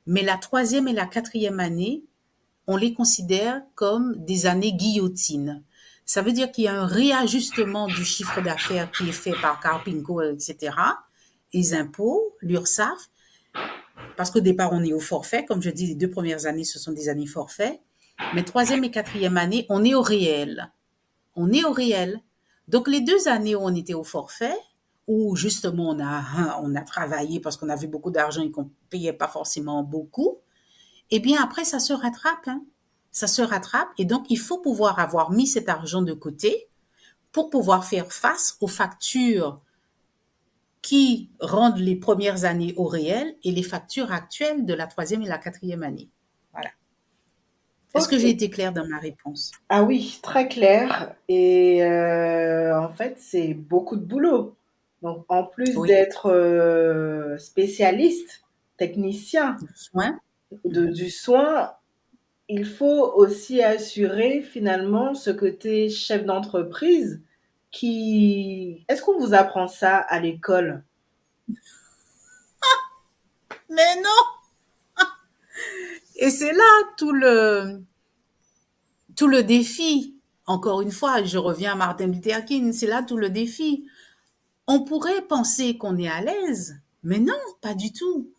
mais la troisième et la quatrième année, on les considère comme des années guillotine. Ça veut dire qu'il y a un réajustement du chiffre d'affaires qui est fait par Carpinco, etc., les impôts, l'URSSAF, parce qu'au départ, on est au forfait. Comme je dis, les 2 premières années, ce sont des années forfait. Mais troisième et quatrième année, on est au réel. On est au réel. Donc, les 2 années où on était au forfait, où justement on a travaillé parce qu'on avait beaucoup d'argent et qu'on ne payait pas forcément beaucoup, eh bien, après, ça se rattrape, hein. Ça se rattrape. Et donc, il faut pouvoir avoir mis cet argent de côté pour pouvoir faire face aux factures qui rendent les premières années au réel et les factures actuelles de la troisième et la quatrième année. Voilà. Est-ce que j'ai Ok. été claire dans ma réponse? Ah oui, très clair. Et en fait, c'est beaucoup de boulot. Donc, en plus Oui. d'être spécialiste, technicien Du soin? Mhm. du soin, il faut aussi assurer finalement ce côté chef d'entreprise qui... Est-ce qu'on vous apprend ça à l'école? Mais non! Et c'est là tout le défi. Encore une fois, je reviens à Martin Luther King, c'est là tout le défi. On pourrait penser qu'on est à l'aise, mais non, pas du tout.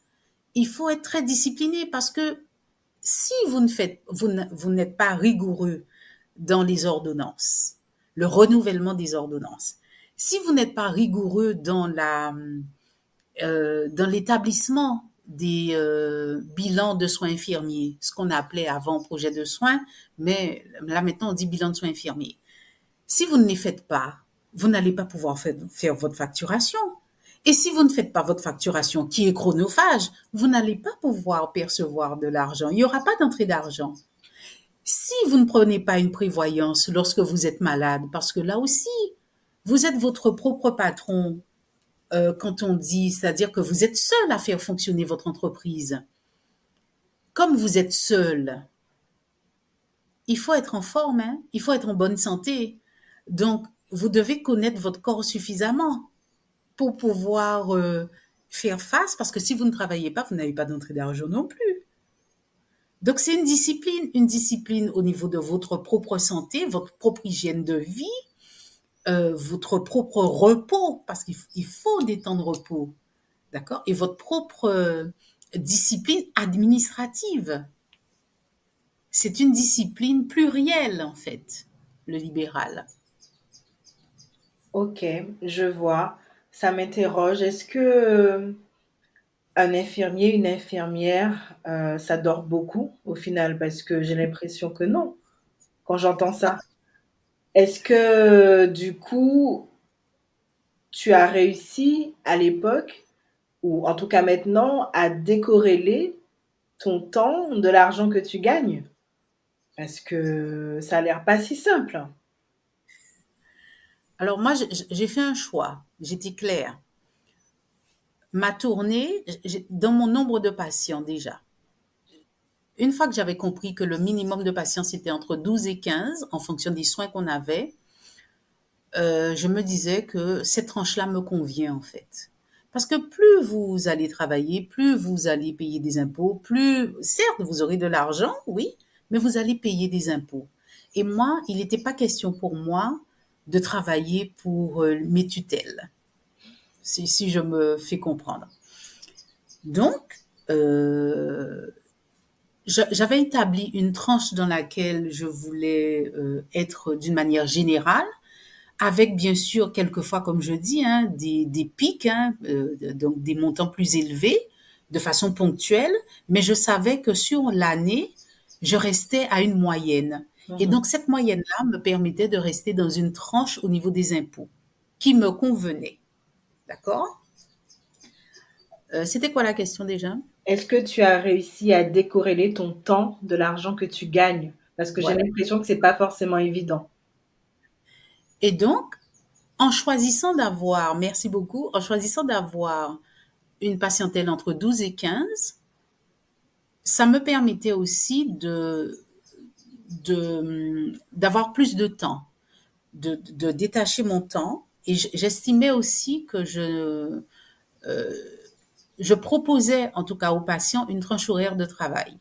Il faut être très discipliné parce que si vous n'êtes pas rigoureux dans les ordonnances, le renouvellement des ordonnances, si vous n'êtes pas rigoureux dans l'établissement des bilans de soins infirmiers, ce qu'on appelait avant projet de soins, mais là maintenant on dit bilan de soins infirmiers. Si vous ne les faites pas, vous n'allez pas pouvoir faire votre facturation. Et si vous ne faites pas votre facturation qui est chronophage, vous n'allez pas pouvoir percevoir de l'argent. Il n'y aura pas d'entrée d'argent. Si vous ne prenez pas une prévoyance lorsque vous êtes malade, parce que là aussi, vous êtes votre propre patron, quand on dit, c'est-à-dire que vous êtes seul à faire fonctionner votre entreprise. Comme vous êtes seul, il faut être en forme, hein, il faut être en bonne santé. Donc, vous devez connaître votre corps suffisamment pour pouvoir faire face, parce que si vous ne travaillez pas, vous n'avez pas d'entrée d'argent non plus. Donc c'est une discipline au niveau de votre propre santé, votre propre hygiène de vie, votre propre repos, parce qu'il faut des temps de repos, d'accord? Et votre propre discipline administrative. C'est une discipline plurielle, en fait, le libéral. Ok, je vois. Ça m'interroge. Est-ce que un infirmier, une infirmière, ça dort beaucoup au final? Parce que j'ai l'impression que non, quand j'entends ça. Est-ce que du coup, tu as réussi à l'époque, ou en tout cas maintenant, à décorréler ton temps de l'argent que tu gagnes? Parce que ça a l'air pas si simple. Alors moi, j'ai fait un choix, j'étais claire. Ma tournée, dans mon nombre de patients déjà, une fois que j'avais compris que le minimum de patients, c'était entre 12 et 15, en fonction des soins qu'on avait, je me disais que cette tranche-là me convient en fait. Parce que plus vous allez travailler, plus vous allez payer des impôts, plus, certes, vous aurez de l'argent, oui, mais vous allez payer des impôts. Et moi, il n'était pas question pour moi de travailler pour mes tutelles, si je me fais comprendre. Donc, euh, j'avais établi une tranche dans laquelle je voulais être d'une manière générale, avec bien sûr quelquefois, comme je dis, hein, des pics, hein, donc des montants plus élevés, de façon ponctuelle, mais je savais que sur l'année, je restais à une moyenne. Et Mhm. donc cette moyenne-là me permettait de rester dans une tranche au niveau des impôts qui me convenait. D'accord? C'était quoi la question déjà? Est-ce que tu as réussi à décorréler ton temps de l'argent que tu gagnes? Parce que j'ai Voilà. l'impression que c'est pas forcément évident. Et donc, en choisissant d'avoir, merci beaucoup, en choisissant d'avoir une patientèle entre 12 et 15, ça me permettait aussi d'avoir plus de temps, de détacher mon temps. Et j'estimais aussi que je proposais, en tout cas aux patients, une tranche horaire de travail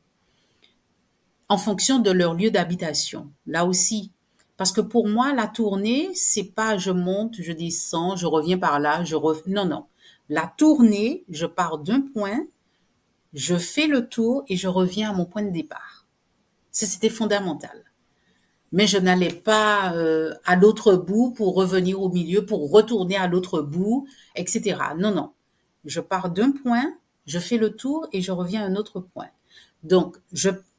en fonction de leur lieu d'habitation. Là aussi, parce que pour moi, la tournée, c'est pas je monte, je descends, je reviens par là, non, non. La tournée, je pars d'un point, je fais le tour et je reviens à mon point de départ. Ça, c'était fondamental. Mais je n'allais pas à l'autre bout pour revenir au milieu, pour retourner à l'autre bout, etc. Non, non. Je pars d'un point, je fais le tour et je reviens à un autre point. Donc,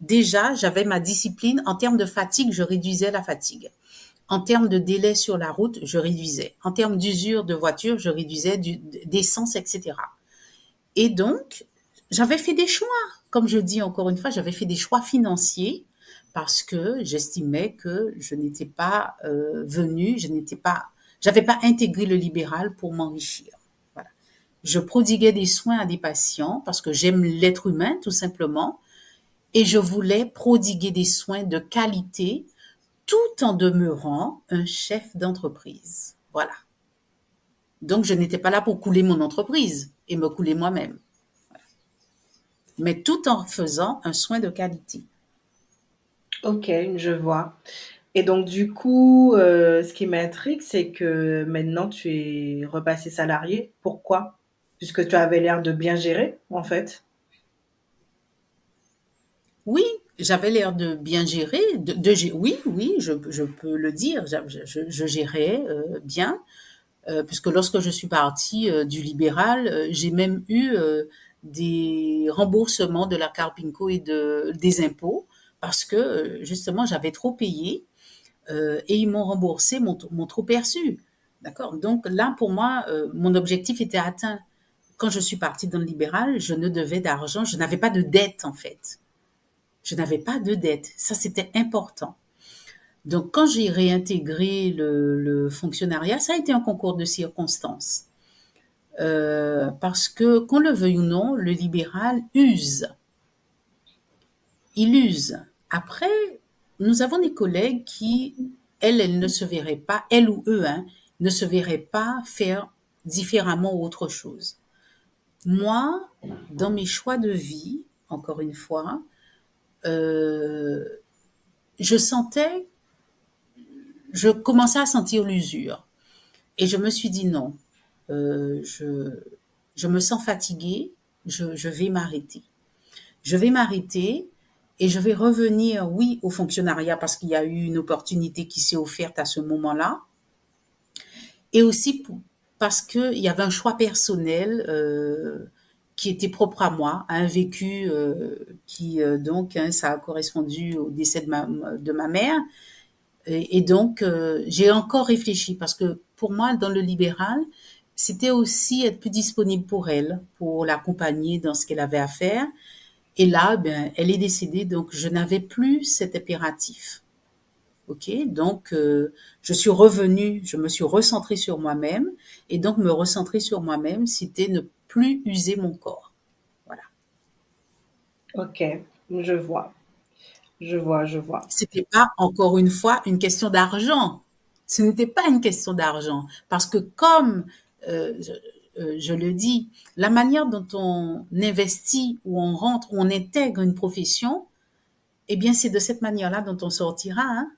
déjà, j'avais ma discipline. En termes de fatigue, je réduisais la fatigue. En termes de délai sur la route, je réduisais. En termes d'usure de voiture, je réduisais d'essence, etc. Et donc, j'avais fait des choix. Comme je dis encore une fois, j'avais fait des choix financiers parce que j'estimais que je n'étais pas venue, j'avais pas intégré le libéral pour m'enrichir. Voilà. Je prodiguais des soins à des patients parce que j'aime l'être humain, tout simplement, et je voulais prodiguer des soins de qualité tout en demeurant un chef d'entreprise. Voilà. Donc, je n'étais pas là pour couler mon entreprise et me couler moi-même, mais tout en faisant un soin de qualité. Ok, je vois. Et donc du coup, ce qui m'intrigue, c'est que maintenant tu es repassé salarié. Pourquoi? Puisque tu avais l'air de bien gérer, en fait. Oui, j'avais l'air de bien gérer, oui, oui, je peux le dire, je gérais bien, puisque lorsque je suis partie du libéral, j'ai même eu des remboursements de la Carpinco et des impôts, parce que justement j'avais trop payé et ils m'ont remboursé mon trop perçu. D'accord. Donc là, pour moi, mon objectif était atteint. Quand je suis partie dans le libéral, je ne devais d'argent, je n'avais pas de dette en fait. Je n'avais pas de dette. Ça, c'était important. Donc, quand j'ai réintégré le fonctionnariat, ça a été un concours de circonstances. Parce que, qu'on le veuille ou non, le libéral use. Il use. Après, nous avons des collègues qui, elles ne se verraient pas, elles ou eux, hein, ne se verraient pas faire différemment ou autre chose. Moi, dans mes choix de vie, encore une fois, euh, je sentais, je commençais à sentir l'usure. Et je me suis dit non, euh, je, je me sens fatiguée, je vais m'arrêter. Je vais m'arrêter et je vais revenir, oui, au fonctionnariat parce qu'il y a eu une opportunité qui s'est offerte à ce moment-là. Et aussi parce qu'il y avait un choix personnel qui était propre à moi, à un vécu qui, donc, hein, ça a correspondu au décès de ma mère. Et donc, j'ai encore réfléchi parce que pour moi, dans le libéral, c'était aussi être plus disponible pour elle, pour l'accompagner dans ce qu'elle avait à faire. Et là, ben, elle est décédée, donc je n'avais plus cet impératif. Ok, donc je suis revenue, je me suis recentrée sur moi-même, et donc me recentrer sur moi-même, c'était ne plus user mon corps. Voilà. Ok, je vois, je vois, je vois. C'était pas encore une fois une question d'argent. Ce n'était pas une question d'argent parce que comme je le dis, la manière dont on investit ou on rentre ou on intègre une profession, eh bien c'est de cette manière-là dont on sortira. Hein.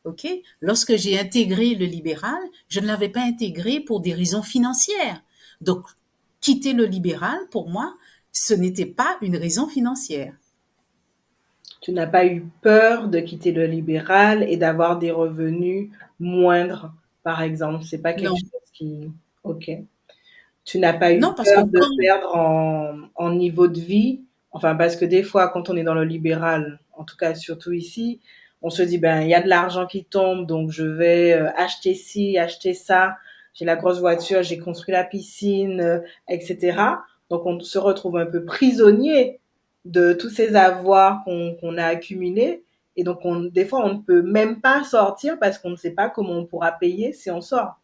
Ok. Lorsque j'ai intégré le libéral, je ne l'avais pas intégré pour des raisons financières. Donc quitter le libéral pour moi, ce n'était pas une raison financière. Tu n'as pas eu peur de quitter le libéral et d'avoir des revenus moindres, par exemple. C'est pas quelque Non, chose qui. Ok. Tu n'as pas eu non parce que peur de quand perdre en niveau de vie? Enfin, parce que des fois, quand on est dans le libéral, en tout cas surtout ici, on se dit, ben, il y a de l'argent qui tombe, donc je vais acheter ci, acheter ça. J'ai la grosse voiture, j'ai construit la piscine, etc. Donc on se retrouve un peu prisonnier de tous ces avoirs qu'on a accumulés. Et donc, des fois, on ne peut même pas sortir parce qu'on ne sait pas comment on pourra payer si on sort.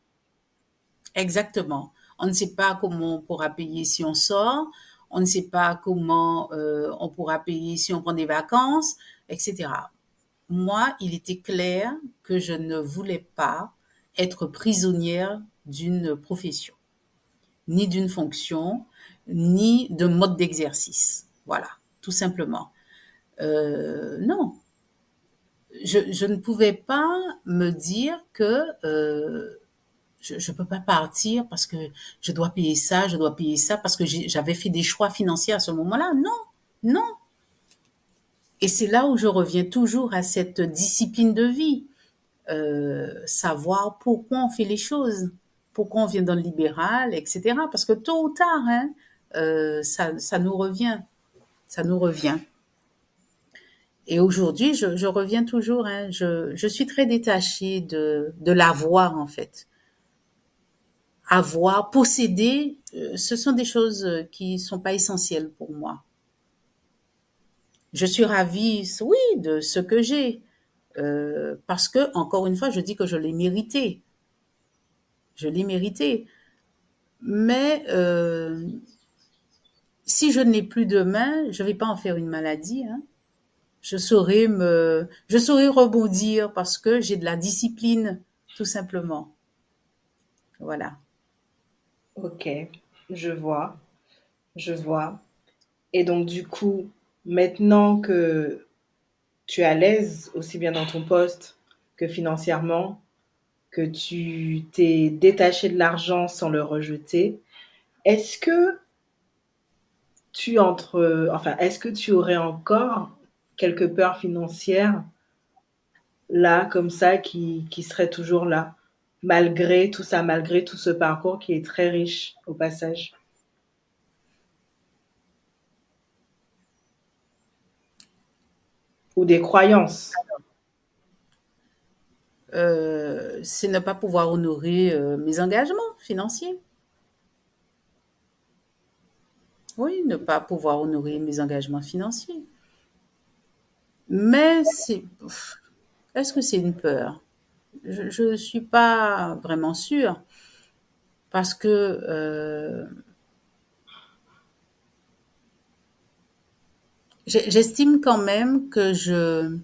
exactement. On ne sait pas comment on pourra payer si on sort, on ne sait pas comment on pourra payer si on prend des vacances, etc. Moi, il était clair que je ne voulais pas être prisonnière d'une profession, ni d'une fonction, ni d'un mode d'exercice. Voilà, tout simplement. Non, je ne pouvais pas me dire que je ne peux pas partir parce que je dois payer ça, je dois payer ça, parce que j'avais fait des choix financiers à ce moment-là. Non, non. Et c'est là où je reviens toujours à cette discipline de vie. Savoir pourquoi on fait les choses, pourquoi on vient dans le libéral, etc. Parce que tôt ou tard, hein, ça nous revient, ça nous revient. Et aujourd'hui, je reviens toujours, hein, je suis très détachée de l'avoir, en fait. Avoir, posséder, ce sont des choses qui sont pas essentielles pour moi. Je suis ravie, oui, de ce que j'ai, parce que, encore une fois, je dis que je l'ai mérité. Je l'ai mérité. Mais si je ne l'ai plus demain, je vais pas en faire une maladie. Hein. Je saurais rebondir parce que j'ai de la discipline, tout simplement. Voilà. Ok, je vois, je vois. Et donc, du coup, maintenant que tu es à l'aise, aussi bien dans ton poste que financièrement, que tu t'es détaché de l'argent sans le rejeter, est-ce que est-ce que tu aurais encore quelques peurs financières là, comme ça, qui seraient toujours là, malgré tout ça, malgré tout ce parcours qui est très riche au passage, ou des croyances? C'est ne pas pouvoir honorer mes engagements financiers. Oui, ne pas pouvoir honorer mes engagements financiers. Mais est-ce que c'est une peur? Je ne suis pas vraiment sûre parce que j'estime quand même que je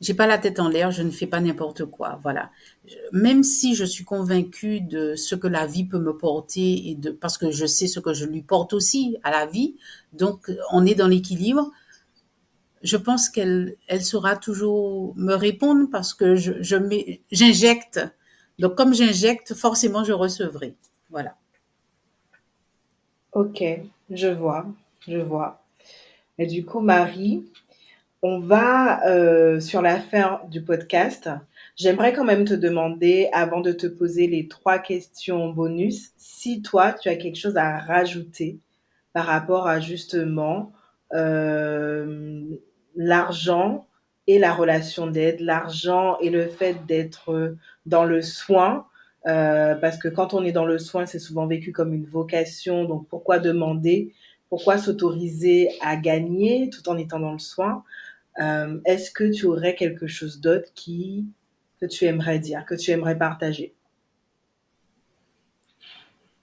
j'ai pas la tête en l'air, je ne fais pas n'importe quoi. Voilà. Même si je suis convaincue de ce que la vie peut me porter parce que je sais ce que je lui porte aussi à la vie, donc on est dans l'équilibre. je pense qu'elle saura toujours me répondre parce que j'injecte. Donc, comme j'injecte, forcément, je recevrai. Voilà. Ok, je vois, je vois. Et du coup, Marie, on va sur la fin du podcast. J'aimerais quand même te demander, avant de te poser les 3 questions bonus, si toi, tu as quelque chose à rajouter par rapport à justement euh, l'argent et la relation d'aide, l'argent et le fait d'être dans le soin, parce que quand on est dans le soin, c'est souvent vécu comme une vocation, donc pourquoi demander, pourquoi s'autoriser à gagner tout en étant dans le soin? Est-ce que tu aurais quelque chose d'autre que tu aimerais dire, que tu aimerais partager?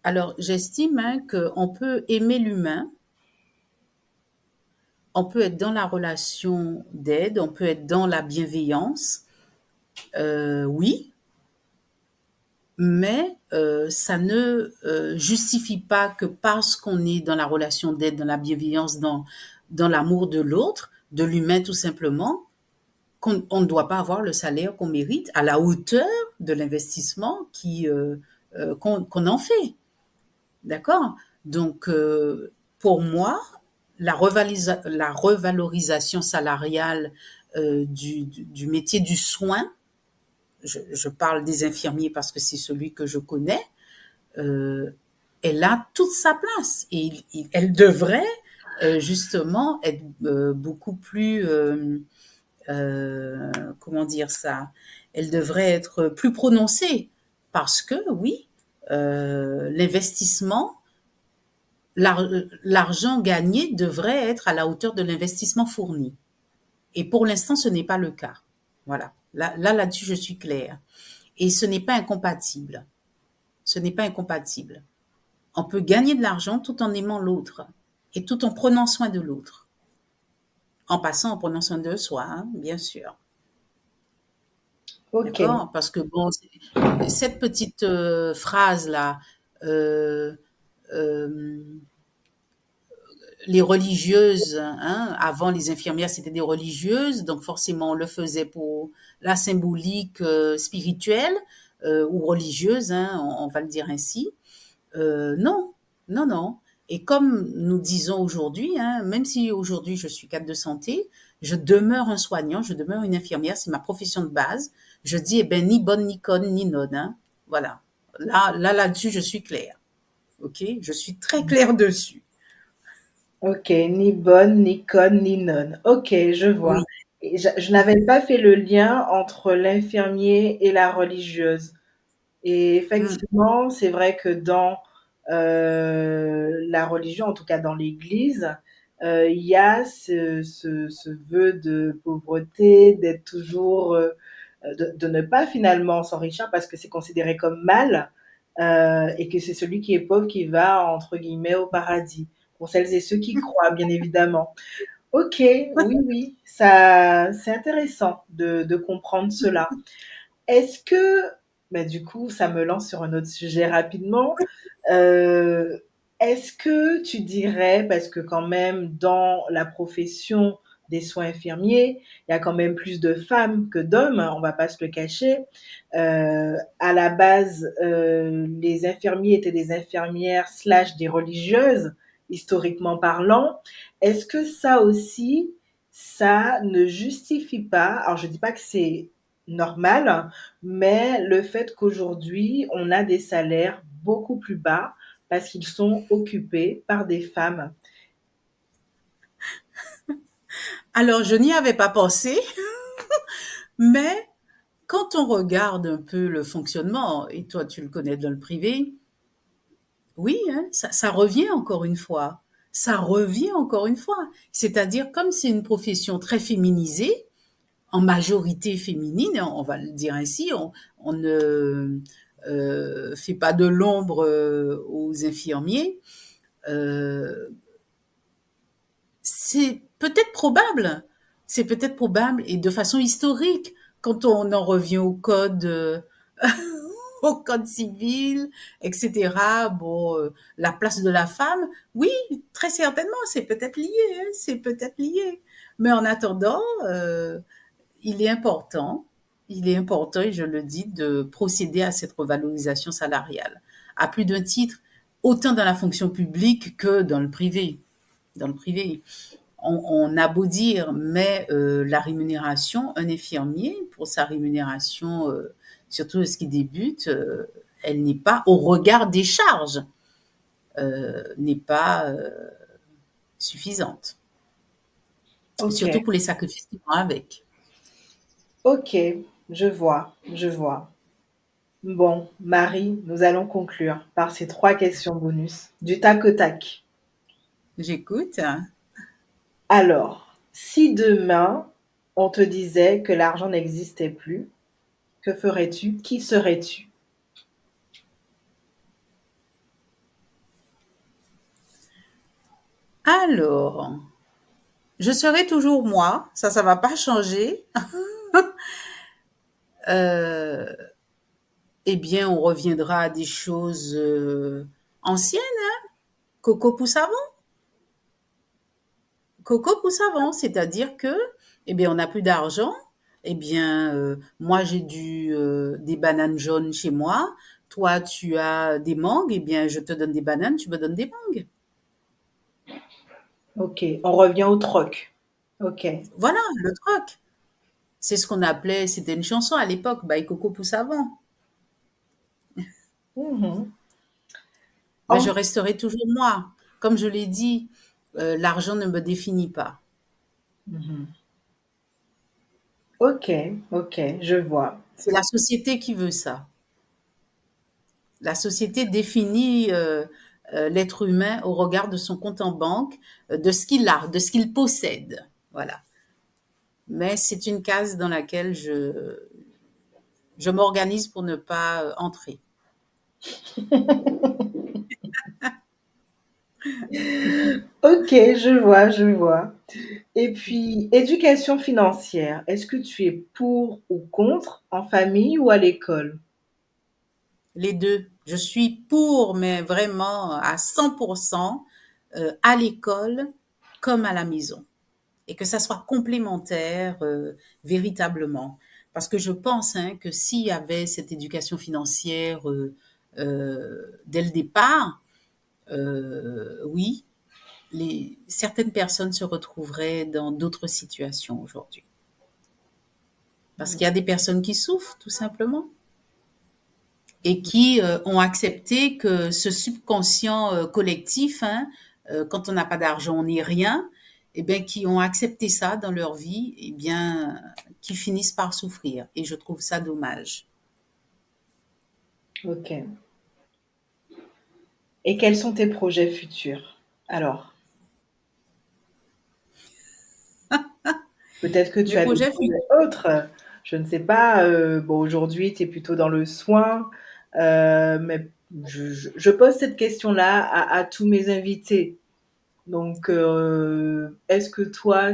Alors, j'estime hein, qu'on peut aimer l'humain, on peut être dans la relation d'aide, on peut être dans la bienveillance, oui, mais ça ne justifie pas que parce qu'on est dans la relation d'aide, dans la bienveillance, dans l'amour de l'autre, de l'humain tout simplement, qu'on on ne doit pas avoir le salaire qu'on mérite à la hauteur de l'investissement qu'on en fait. D'accord. Donc, pour moi, la revalorisation salariale du métier du soin, je parle des infirmiers parce que c'est celui que je connais, euh, elle a toute sa place et elle devrait justement être beaucoup plus, comment dire ça, elle devrait être plus prononcée parce que oui, l'investissement, l'argent gagné devrait être à la hauteur de l'investissement fourni. Et pour l'instant, ce n'est pas le cas. Voilà. Là-dessus, je suis claire. Et ce n'est pas incompatible. Ce n'est pas incompatible. On peut gagner de l'argent tout en aimant l'autre et tout en prenant soin de l'autre. En passant, en prenant soin de soi, hein, bien sûr. Ok, D'accord. Parce que bon, cette petite phrase-là, euh, euh, les religieuses, hein, avant les infirmières, c'était des religieuses, donc forcément on le faisait pour la symbolique spirituelle ou religieuse, hein, on va le dire ainsi. Non, non, non. Et comme nous disons aujourd'hui, hein, même si aujourd'hui je suis cadre de santé, je demeure un soignant, je demeure une infirmière, c'est ma profession de base. Je dis, eh ben, ni bonne, ni conne, ni nonne. Hein. Voilà. Là-dessus, je suis claire. OK? Je suis très claire dessus. ok, ni bonne, ni conne, ni nonne. Ok, je vois. Oui. Et je n'avais pas fait le lien entre l'infirmier et la religieuse. Et Mm. effectivement, c'est vrai que dans la religion, en tout cas dans l'Église, il y a ce vœu de pauvreté, d'être toujours, de ne pas finalement s'enrichir parce que c'est considéré comme mal et que c'est celui qui est pauvre qui va, entre guillemets, au paradis. Pour celles et ceux qui croient, bien évidemment. Ok, oui, oui, ça, c'est intéressant de comprendre cela. Est-ce que, bah, du coup, ça me lance sur un autre sujet rapidement. Euh, Est-ce que tu dirais, parce que quand même dans la profession des soins infirmiers, il y a quand même plus de femmes que d'hommes, hein, on va pas se le cacher. À la base, les infirmiers étaient des infirmières slash des religieuses, historiquement parlant. Est-ce que ça aussi, ça ne justifie pas, alors je dis pas que c'est normal, mais le fait qu'aujourd'hui, on a des salaires beaucoup plus bas parce qu'ils sont occupés par des femmes. Alors, je n'y avais pas pensé, mais quand on regarde un peu le fonctionnement, et toi tu le connais dans le privé, oui, hein, ça revient encore une fois. Ça revient encore une fois. C'est-à-dire, comme c'est une profession très féminisée, en majorité féminine, on va le dire ainsi, on ne fait pas de l'ombre aux infirmiers. Euh, c'est peut-être probable, c'est peut-être probable, et de façon historique, quand on en revient au code, au code civil, etc. Bon, la place de la femme, oui, très certainement, c'est peut-être lié, hein, c'est peut-être lié. Mais en attendant, il est important, il est important, et je le dis, de procéder à cette revalorisation salariale. À plus d'un titre, autant dans la fonction publique que dans le privé. Dans le privé. On a beau dire, mais la rémunération, un infirmier, pour sa rémunération, surtout ce qui débute, elle n'est pas, au regard des charges, n'est pas suffisante. Ok, Surtout pour les sacrifices qui vont avec. ok, je vois. Bon, Marie, nous allons conclure par ces 3 questions bonus, du tac au tac. J'écoute. Alors, si demain, on te disait que l'argent n'existait plus, que ferais-tu? Qui serais-tu? Alors, je serai toujours moi, ça va pas changer. Euh, eh bien, on reviendra à des choses anciennes. Coco pousse avant. Coco pousse avant, c'est-à-dire que, eh bien, on n'a plus d'argent. Eh bien, moi, j'ai des bananes jaunes chez moi. Toi, tu as des mangues. Eh bien, je te donne des bananes, tu me donnes des mangues. Ok, on revient au troc. Ok. Voilà, le troc. C'est ce qu'on appelait, c'était une chanson à l'époque, Bye Coco pousse avant. Mhm. Mais je En- resterai toujours moi. Comme je l'ai dit, l'argent ne me définit pas. Mhm. Ok, ok, je vois. C'est la société qui veut ça. La société définit l'être humain au regard de son compte en banque, de ce qu'il a, de ce qu'il possède. Voilà. Mais c'est une case dans laquelle je m'organise pour ne pas entrer. Ok, je vois, je vois. Et puis, éducation financière, est-ce que tu es pour ou contre, en famille ou à l'école? Les deux. Je suis pour, mais vraiment à 100% à l'école comme à la maison. Et que ça soit complémentaire véritablement. Parce que je pense que s'il y avait cette éducation financière dès le départ, oui, certaines personnes se retrouveraient dans d'autres situations aujourd'hui. Parce qu'il y a des personnes qui souffrent, tout simplement, et qui ont accepté que ce subconscient collectif, quand on n'a pas d'argent, on n'est rien, et bien qui ont accepté ça dans leur vie, et bien qui finissent par souffrir. Et je trouve ça dommage. Ok. Et quels sont tes projets futurs? Alors, peut-être que tu Mes as des projets projets futurs. autres. Je ne sais pas. Bon, aujourd'hui, tu es plutôt dans le soin, mais je pose cette question-là à tous mes invités. Donc, est-ce que toi,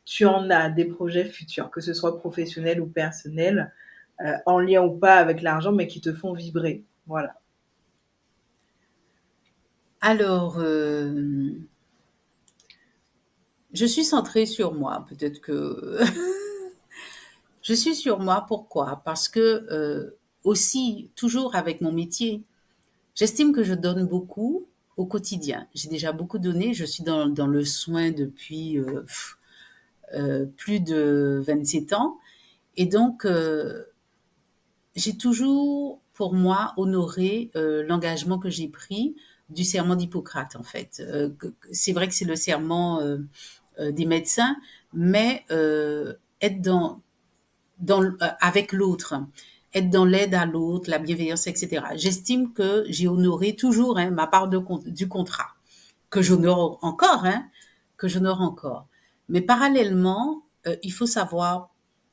tu en as des projets futurs, que ce soit professionnels ou personnels, en lien ou pas avec l'argent, mais qui te font vibrer? Voilà. Alors, je suis centrée sur moi. Peut-être que je suis sur moi. Pourquoi? Parce que aussi, toujours avec mon métier, j'estime que je donne beaucoup au quotidien. J'ai déjà beaucoup donné. Je suis dans le soin depuis plus de 27 ans. Et donc, j'ai toujours, pour moi, honoré l'engagement que j'ai pris du serment d'Hippocrate, en fait. C'est vrai que c'est le serment des médecins, mais être avec l'autre, être dans l'aide à l'autre, la bienveillance, etc. J'estime que j'ai honoré toujours ma part du contrat, que j'honore encore, que j'honore encore. Mais parallèlement, il faut savoir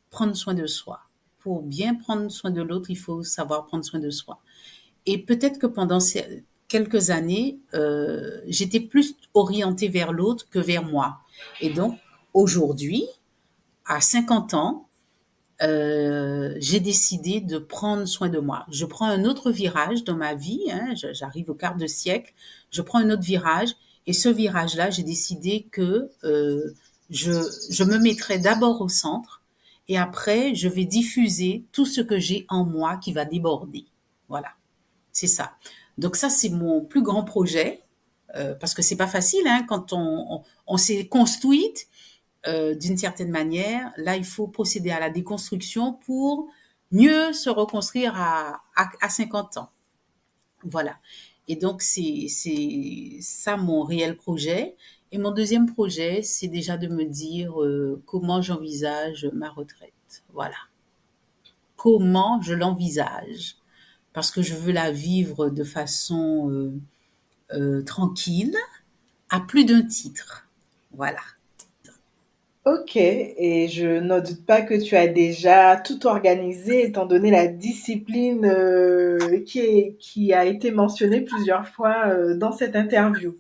prendre soin de soi. Pour bien prendre soin de l'autre, il faut savoir prendre soin de soi. Et peut-être que pendant quelques années, j'étais plus orientée vers l'autre que vers moi. Et donc, aujourd'hui, à 50 ans, j'ai décidé de prendre soin de moi. Je prends un autre virage dans ma vie, j'arrive au quart de siècle, je prends un autre virage, et ce virage-là, j'ai décidé que Je, je me mettrai d'abord au centre et après, je vais diffuser tout ce que j'ai en moi qui va déborder. Voilà, c'est ça. Donc ça, c'est mon plus grand projet, parce que c'est pas facile hein, quand on s'est construite d'une certaine manière. Là, il faut procéder à la déconstruction pour mieux se reconstruire à 50 ans. Voilà. Et donc, c'est ça mon réel projet. Et mon deuxième projet, c'est déjà de me dire comment j'envisage ma retraite. Voilà. Comment je l'envisage. Parce que je veux la vivre de façon tranquille, à plus d'un titre. Voilà. Ok, et je n'en doute pas que tu as déjà tout organisé, étant donné la discipline qui a été mentionnée plusieurs fois dans cette interview.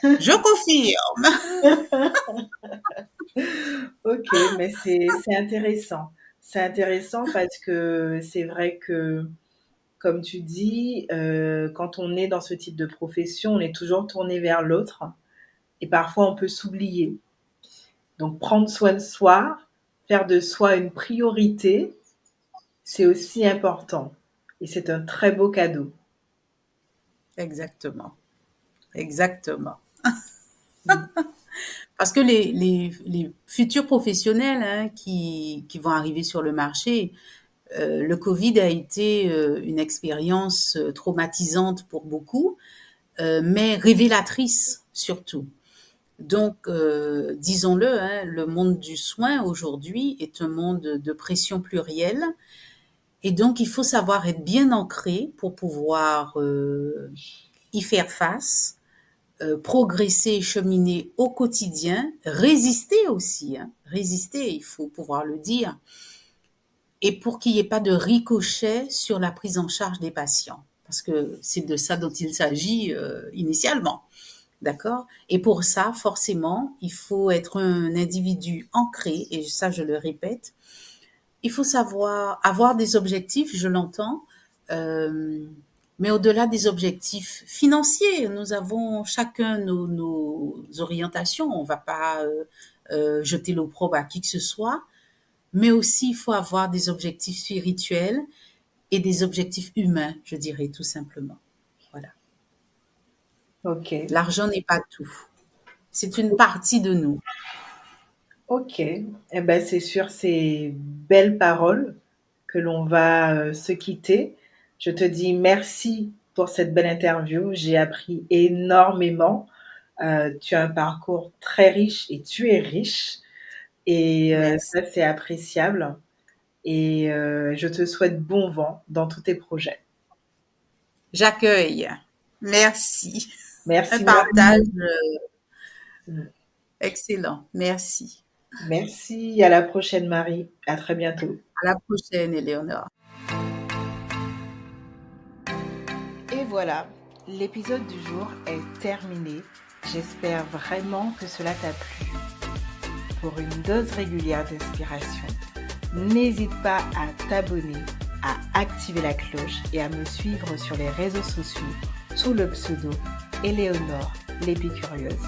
Je confirme. Ok, mais c'est intéressant. C'est intéressant parce que c'est vrai que, comme tu dis, quand on est dans ce type de profession, on est toujours tourné vers l'autre et parfois on peut s'oublier. Donc prendre soin de soi, faire de soi une priorité, c'est aussi important et c'est un très beau cadeau. Exactement. Exactement. Mmh. Parce que les futurs professionnels hein, qui vont arriver sur le marché, le Covid a été une expérience traumatisante pour beaucoup, mais révélatrice surtout. Donc, disons-le, hein, le monde du soin aujourd'hui est un monde de pression plurielle. Et donc, il faut savoir être bien ancré pour pouvoir y faire face, progresser et cheminer au quotidien, résister aussi, hein, résister, il faut pouvoir le dire, et pour qu'il n'y ait pas de ricochet sur la prise en charge des patients, parce que c'est de ça dont il s'agit initialement, d'accord? Et pour ça, forcément, il faut être un individu ancré, et ça je le répète, il faut savoir avoir des objectifs, je l'entends, euh, mais au-delà des objectifs financiers, nous avons chacun nos orientations. On ne va pas jeter l'opprobre à qui que ce soit, mais aussi il faut avoir des objectifs spirituels et des objectifs humains, je dirais tout simplement. Voilà. Ok, L'argent n'est pas tout. C'est une partie de nous. ok. Eh ben, c'est sur ces belles paroles que l'on va se quitter. Je te dis merci pour cette belle interview. J'ai appris énormément. Tu as un parcours très riche et tu es riche. Et Merci. ça, c'est appréciable. Et je te souhaite bon vent dans tous tes projets. J'accueille. Merci. Un Merci partage Marie. excellent. Merci. Merci. À la prochaine Marie. À très bientôt. À la prochaine, Éléonore. Et voilà, l'épisode du jour est terminé. J'espère vraiment que cela t'a plu. Pour une dose régulière d'inspiration, n'hésite pas à t'abonner, à activer la cloche et à me suivre sur les réseaux sociaux sous le pseudo Éléonore l'épicurieuse.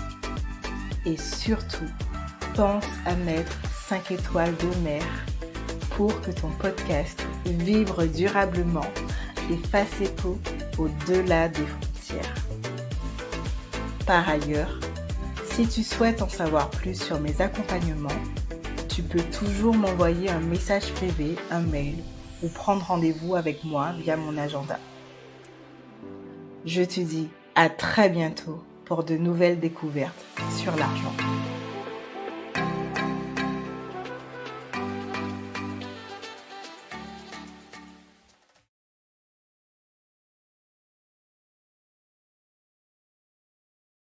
Et surtout, pense à mettre 5 étoiles de mer pour que ton podcast vibre durablement et fasse écho au-delà des frontières. Par ailleurs, si tu souhaites en savoir plus sur mes accompagnements, tu peux toujours m'envoyer un message privé, un mail ou prendre rendez-vous avec moi via mon agenda. Je te dis à très bientôt pour de nouvelles découvertes sur l'argent.